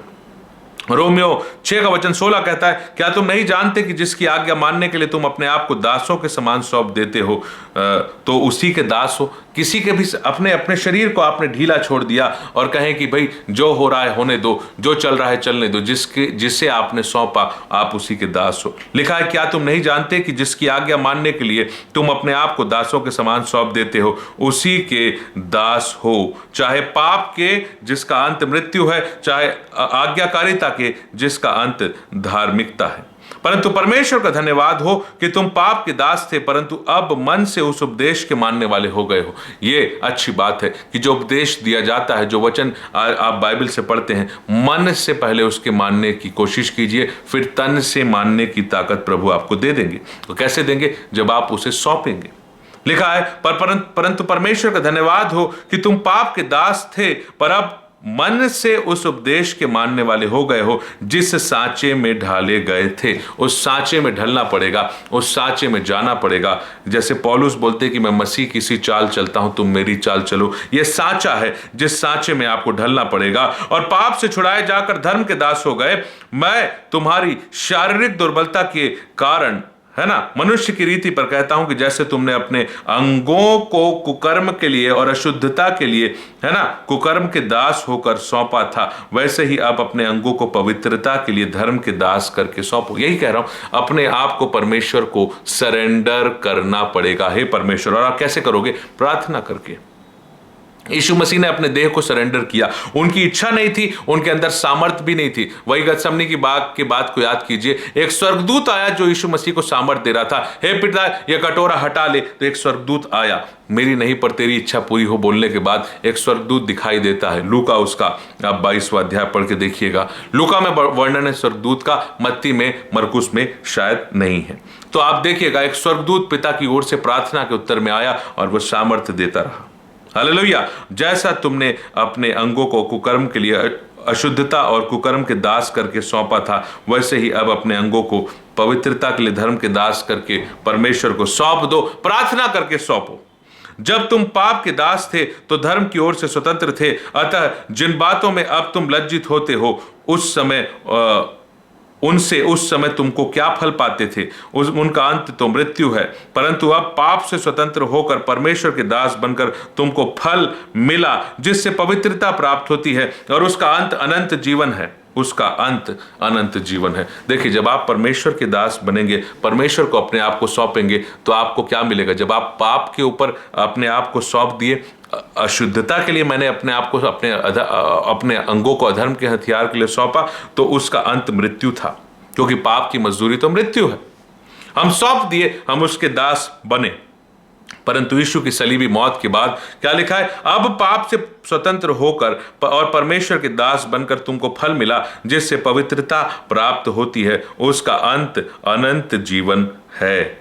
रोमियो 6 का वचन 16 कहता है, क्या तुम नहीं जानते कि जिसकी आज्ञा मानने के लिए तुम अपने आप को दासों के समान सौंप देते हो, तो उसी के दास हो। किसी के भी अपने शरीर को आपने ढीला छोड़ दिया और कहें कि भाई जो हो रहा है होने दो, जो चल रहा है चलने दो, जिसे आपने सौंपा आप उसी के दास हो। लिखा है, क्या तुम नहीं जानते कि जिसकी आज्ञा मानने के लिए तुम अपने आप को दासों के समान सौंप देते हो, उसी के दास हो। चाहे पाप के जिसका अंत मृत्यु है, चाहे आज्ञाकारिता के जिसका अंत धार्मिकता है। परंतु परमेश्वर का धन्यवाद हो कि तुम पाप के दास थे, परंतु अब मन से उस उपदेश के मानने वाले हो गए हो। ये अच्छी बात है कि जो उपदेश दिया जाता है, जो वचन आप बाइबल से पढ़ते हैं, मन से पहले उसके मानने की कोशिश कीजिए, फिर तन से मानने की ताकत प्रभु आपको दे देंगे। तो कैसे देंगे? जब आप उसे सौंपेंगे। लिखा है, परंतु परमेश्वर का धन्यवाद हो कि तुम पाप के दास थे, पर अब मन से उस उपदेश के मानने वाले हो गए हो जिस सांचे में ढाले गए थे। उस सांचे में ढलना पड़ेगा, उस सांचे में जाना पड़ेगा। जैसे पौलुस बोलते कि मैं मसीह की सी चाल चलता हूं, तुम मेरी चाल चलो। यह सांचा है जिस सांचे में आपको ढलना पड़ेगा। और पाप से छुड़ाए जाकर धर्म के दास हो गए। मैं तुम्हारी शारीरिक दुर्बलता के कारण, है ना, मनुष्य की रीति पर कहता हूं कि जैसे तुमने अपने अंगों को कुकर्म के लिए और अशुद्धता के लिए, है ना, कुकर्म के दास होकर सौंपा था, वैसे ही आप अपने अंगों को पवित्रता के लिए धर्म के दास करके सौंपो। यही कह रहा हूं, अपने आप को परमेश्वर को सरेंडर करना पड़ेगा। हे परमेश्वर। और आप कैसे करोगे? प्रार्थना करके। यीशु मसीह ने अपने देह को सरेंडर किया। उनकी इच्छा नहीं थी, उनके अंदर सामर्थ भी नहीं थी। वही गतसमनी की बाग के बात को याद कीजिए। एक स्वर्गदूत आया जो यीशु मसीह को सामर्थ दे रहा था। हे पिता, यह कटोरा हटा ले। तो एक स्वर्गदूत आया, मेरी नहीं पर तेरी इच्छा पूरी हो बोलने के बाद एक स्वर्गदूत दिखाई देता है। लूका उसका आप 22वां अध्याय पढ़ के देखिएगा। लूका में वर्णन है स्वर्गदूत का, मत्ती में, मरकुस में शायद नहीं है। तो आप देखिएगा, एक स्वर्गदूत पिता की ओर से प्रार्थना के उत्तर में आया और वो सामर्थ देता रहा। हालेलुया। जैसा तुमने अपने अंगों को कुकर्म के लिए, अशुद्धता और कुकर्म के दास करके सौंपा था, वैसे ही अब अपने अंगों को पवित्रता के लिए धर्म के दास करके परमेश्वर को सौंप दो। प्रार्थना करके सौंपो। जब तुम पाप के दास थे तो धर्म की ओर से स्वतंत्र थे। अतः जिन बातों में अब तुम लज्जित होते हो, उस समय तुमको क्या फल पाते थे? उनका अंत तो मृत्यु है। परंतु अब पाप से स्वतंत्र होकर परमेश्वर के दास बनकर तुमको फल मिला, जिससे पवित्रता प्राप्त होती है और उसका अंत अनंत जीवन है। उसका अंत अनंत जीवन है। देखिए, जब आप परमेश्वर के दास बनेंगे, परमेश्वर को अपने आप को सौंपेंगे, तो आपको क्या मिलेगा? जब आप पाप के ऊपर अपने आप को सौंप दिए, अशुद्धता के लिए मैंने अपने आप को, अपने अंगों को अधर्म के हथियार के लिए सौंपा, तो उसका अंत मृत्यु था, क्योंकि पाप की मजदूरी तो मृत्यु है। हम सौंप दिए, हम उसके दास बने। परंतु यीशु की सलीबी मौत के बाद क्या लिखा है? अब पाप से स्वतंत्र होकर और परमेश्वर के दास बनकर तुमको फल मिला, जिससे पवित्रता प्राप्त होती है। उसका अंत अनंत जीवन है।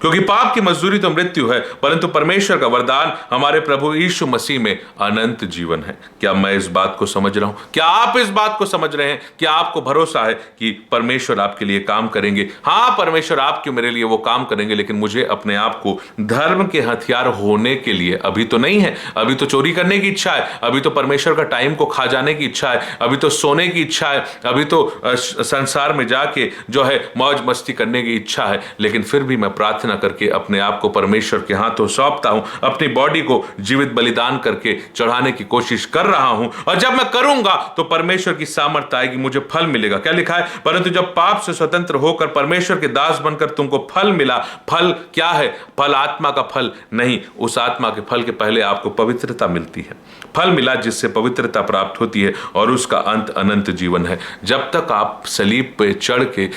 क्योंकि पाप की मजदूरी तो मृत्यु है, परंतु परमेश्वर का वरदान हमारे प्रभु यीशु मसीह में अनंत जीवन है। क्या मैं इस बात को समझ रहा हूं? क्या आप इस बात को समझ रहे हैं? क्या आपको भरोसा है कि परमेश्वर आपके लिए काम करेंगे? हाँ, परमेश्वर आपके मेरे लिए वो काम करेंगे, लेकिन मुझे अपने आप को धर्म के हथियार होने के लिए अभी तो नहीं है। अभी तो चोरी करने की इच्छा है, अभी तो परमेश्वर का टाइम को खा जाने की इच्छा है, अभी तो सोने की इच्छा है, अभी तो संसार में जाके जो है मौज मस्ती करने की इच्छा है। लेकिन फिर भी मैं प्रार्थना करके अपने आप को परमेश्वर के हाथों सौंपता हूं, अपनी बॉडी को जीवित बलिदान करके चढ़ाने की कोशिश कर रहा हूं। और जब मैं करूंगा तो परमेश्वर की सामर्थ्य आएगी, मुझे फल मिलेगा। क्या लिखा है? परंतु जब पाप से स्वतंत्र होकर परमेश्वर के दास बनकर तुमको फल मिला। फल क्या है? फल आत्मा का फल नहीं, उस आत्मा के फल के पहले आपको पवित्रता मिलती है। फल मिला जिससे पवित्रता प्राप्त होती है, और उसका अंत अनंत जीवन है। जब तक आप सलीब पे चढ़ के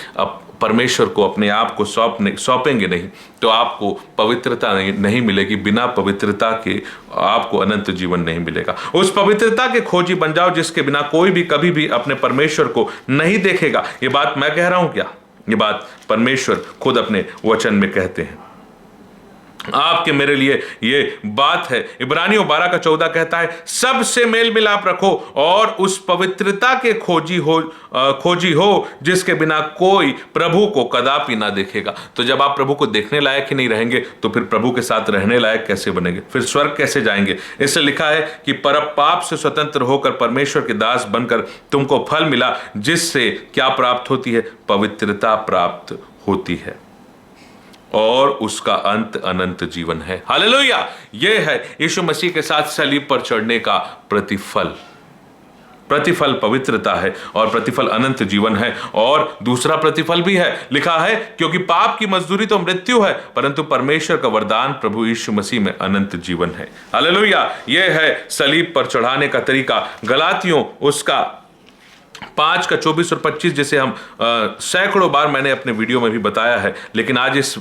परमेश्वर को अपने आप को सौंपेंगे नहीं, तो आपको पवित्रता नहीं मिलेगी। बिना पवित्रता के आपको अनंत जीवन नहीं मिलेगा। उस पवित्रता के खोजी बन जाओ, जिसके बिना कोई भी कभी भी अपने परमेश्वर को नहीं देखेगा। ये बात मैं कह रहा हूं क्या? ये बात परमेश्वर खुद अपने वचन में कहते हैं। आपके मेरे लिए ये बात है। इब्रानियों 12:14 कहता है, सबसे मेल मिलाप रखो और उस पवित्रता के खोजी हो जिसके बिना कोई प्रभु को कदापि ना देखेगा। तो जब आप प्रभु को देखने लायक ही नहीं रहेंगे, तो फिर प्रभु के साथ रहने लायक कैसे बनेंगे? फिर स्वर्ग कैसे जाएंगे? इसलिए लिखा है कि पर पाप से स्वतंत्र होकर परमेश्वर के दास बनकर तुमको फल मिला, जिससे क्या प्राप्त होती है? पवित्रता प्राप्त होती है, और उसका अंत अनंत जीवन है। हालेलुया! यह है यीशु मसीह के साथ सलीब पर चढ़ने का प्रतिफल। प्रतिफल पवित्रता है, और प्रतिफल अनंत जीवन है। और दूसरा प्रतिफल भी है, लिखा है, क्योंकि पाप की मजदूरी तो मृत्यु है, परंतु परमेश्वर का वरदान प्रभु यीशु मसीह में अनंत जीवन है। हालेलुया! यह है सलीब पर चढ़ाने का तरीका। गलातियों उसका 5:24 और 25, जिसे हम सैकड़ों बार मैंने अपने वीडियो में भी बताया है, लेकिन आज इस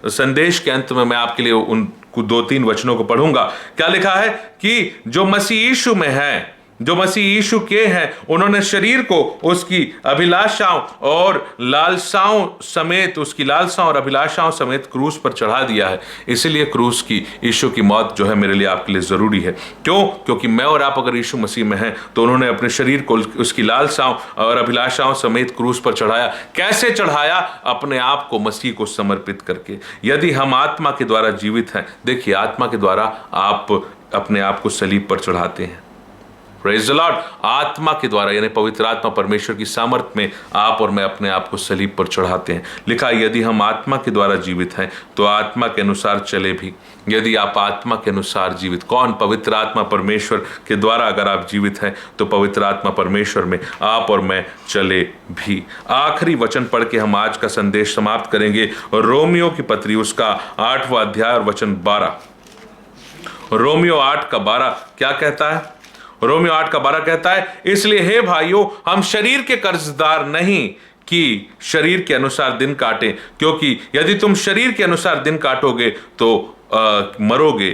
संदेश के अंत में मैं आपके लिए उन 2-3 वचनों को पढ़ूंगा। क्या लिखा है? कि जो मसीह यीशु में है, जो मसीह यीशु के हैं, उन्होंने शरीर को उसकी अभिलाषाओं और लालसाओं समेत, उसकी लालसाओं और अभिलाषाओं समेत क्रूस पर चढ़ा दिया है। इसलिए क्रूस की यीशु की मौत जो है मेरे लिए आपके लिए जरूरी है। क्यों? क्योंकि मैं और आप अगर यीशु मसीह में हैं, तो उन्होंने अपने शरीर को उसकी लालसाओं और अभिलाषाओं समेत क्रूस पर चढ़ाया। कैसे चढ़ाया? अपने आप को मसीह को समर्पित करके। यदि हम आत्मा के द्वारा जीवित हैं, देखिए, आत्मा के द्वारा आप अपने आप को सलीब पर चढ़ाते हैं। Praise the Lord! आत्मा के द्वारा, यानी पवित्र आत्मा परमेश्वर की सामर्थ में आप और मैं अपने आप को सलीब पर चढ़ाते हैं। लिखा है, यदि हम आत्मा के द्वारा जीवित हैं, तो आत्मा के अनुसार चले भी। यदि आप आत्मा के अनुसार जीवित, कौन? पवित्र आत्मा परमेश्वर के द्वारा अगर आप जीवित हैं, तो पवित्र आत्मा परमेश्वर में आप और मैं चले भी। आखिरी वचन पढ़ के हम आज का संदेश समाप्त करेंगे। रोमियो की पत्री उसका 8वां अध्याय और वचन 12। रोमियो 8:12 क्या कहता है? रोमियो 8:12 कहता है, इसलिए हे भाइयों, हम शरीर के कर्जदार नहीं कि शरीर के अनुसार दिन काटें, क्योंकि यदि तुम शरीर के अनुसार दिन काटोगे तो मरोगे,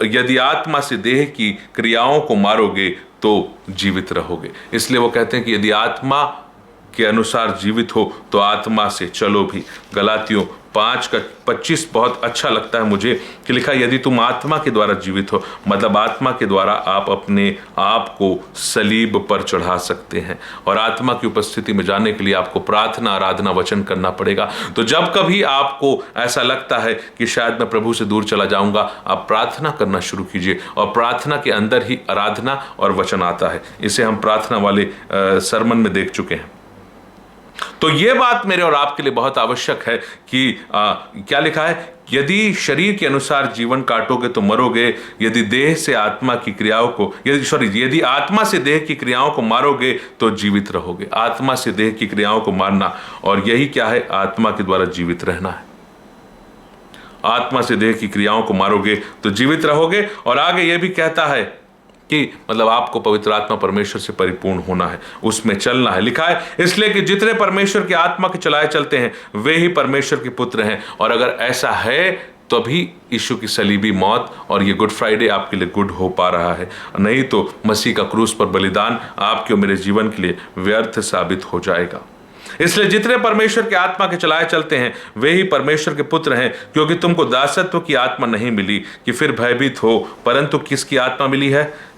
यदि आत्मा से देह की क्रियाओं को मारोगे तो जीवित रहोगे। इसलिए वो कहते हैं कि यदि आत्मा के अनुसार जीवित हो, तो आत्मा से चलो भी। गलातियों 5:25 बहुत अच्छा लगता है मुझे, कि लिखा, यदि तुम आत्मा के द्वारा जीवित हो, मतलब आत्मा के द्वारा आप अपने आप को सलीब पर चढ़ा सकते हैं। और आत्मा की उपस्थिति में जाने के लिए आपको प्रार्थना, आराधना, वचन करना पड़ेगा। तो जब कभी आपको ऐसा लगता है कि शायद मैं प्रभु से दूर चला जाऊंगा, आप प्रार्थना करना शुरू कीजिए, और प्रार्थना के अंदर ही आराधना और वचन आता है। इसे हम प्रार्थना वाले सरमन में देख चुके हैं। तो ये बात मेरे और आपके लिए बहुत आवश्यक है कि क्या लिखा है, यदि शरीर के अनुसार जीवन काटोगे तो मरोगे, यदि देह से आत्मा की क्रियाओं को यदि आत्मा से देह की क्रियाओं को मारोगे तो जीवित रहोगे। आत्मा से देह की क्रियाओं को मारना, और यही क्या है, आत्मा के द्वारा जीवित रहना है। आत्मा से देह की क्रियाओं को मारोगे तो जीवित रहोगे। और आगे यह भी कहता है कि मतलब आपको पवित्र आत्मा परमेश्वर से परिपूर्ण होना है, उसमें चलना है। लिखा है, इसलिए कि जितने परमेश्वर की आत्मा के चलाए चलते हैं वे ही परमेश्वर के पुत्र हैं। और अगर ऐसा है तो अभी यीशु की सलीबी मौत और ये गुड फ्राइडे आपके लिए गुड हो पा रहा है, नहीं तो मसीह का क्रूस पर बलिदान आपके और मेरे जीवन के लिए व्यर्थ साबित हो जाएगा। इसलिए जितने परमेश्वर के आत्मा के चलाए चलते हैं वे ही परमेश्वर के पुत्र हैं, क्योंकि तुमको दासत्व की आत्मा नहीं मिली कि फिर भयभीत हो, परंतु किसकी आत्मा मिली है,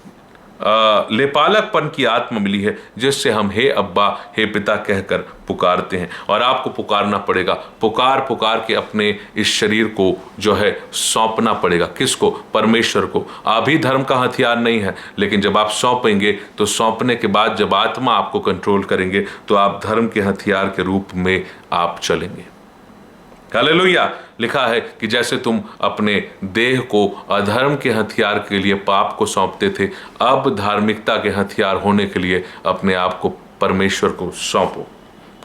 लेपालकपन की आत्मा मिली है, जिससे हम हे अब्बा हे पिता कहकर पुकारते हैं। और आपको पुकारना पड़ेगा, पुकार पुकार के अपने इस शरीर को जो है सौंपना पड़ेगा। किसको? परमेश्वर को। अभी धर्म का हथियार नहीं है, लेकिन जब आप सौंपेंगे तो सौंपने के बाद जब आत्मा आपको कंट्रोल करेंगे तो आप धर्म के हथियार के रूप में आप चलेंगे। हालेलुया। लिखा है कि जैसे तुम अपने देह को अधर्म के हथियार के लिए पाप को सौंपते थे, अब धार्मिकता के हथियार होने के लिए अपने आप को परमेश्वर को सौंपो।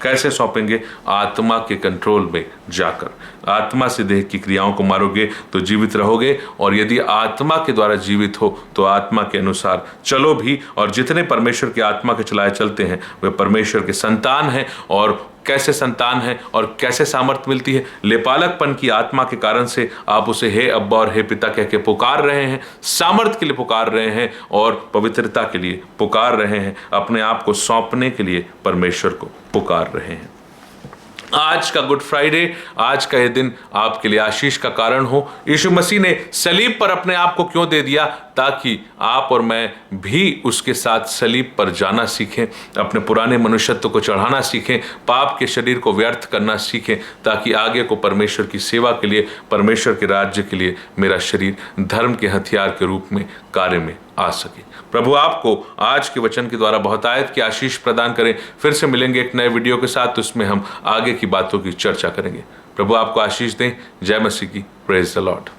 कैसे सौंपेंगे? आत्मा के कंट्रोल में जाकर। आत्मा से देह की क्रियाओं को मारोगे तो जीवित रहोगे, और यदि आत्मा के द्वारा जीवित हो तो आत्मा के अनुसार चलो भी। और जितने परमेश्वर की आत्मा के चलाए चलते हैं वे परमेश्वर के संतान हैं। और कैसे संतान है और कैसे सामर्थ्य मिलती है? लेपालकपन की आत्मा के कारण से आप उसे हे अब्बा और हे पिता कह के पुकार रहे हैं, सामर्थ्य के लिए पुकार रहे हैं और पवित्रता के लिए पुकार रहे हैं, अपने आप को सौंपने के लिए परमेश्वर को पुकार रहे हैं। आज का गुड फ्राइडे, आज का ये दिन आपके लिए आशीष का कारण हो। यीशु मसीह ने सलीब पर अपने आप को क्यों दे दिया? ताकि आप और मैं भी उसके साथ सलीब पर जाना सीखें, अपने पुराने मनुष्यत्व को चढ़ाना सीखें, पाप के शरीर को व्यर्थ करना सीखें, ताकि आगे को परमेश्वर की सेवा के लिए, परमेश्वर के राज्य के लिए मेरा शरीर धर्म के हथियार के रूप में कार्य में आ सके। प्रभु आपको आज के वचन के द्वारा बहुत आयत की आशीष प्रदान करें। फिर से मिलेंगे एक नए वीडियो के साथ, उसमें हम आगे की बातों की चर्चा करेंगे। प्रभु आपको आशीष दें। जय मसीह की। Praise the Lord.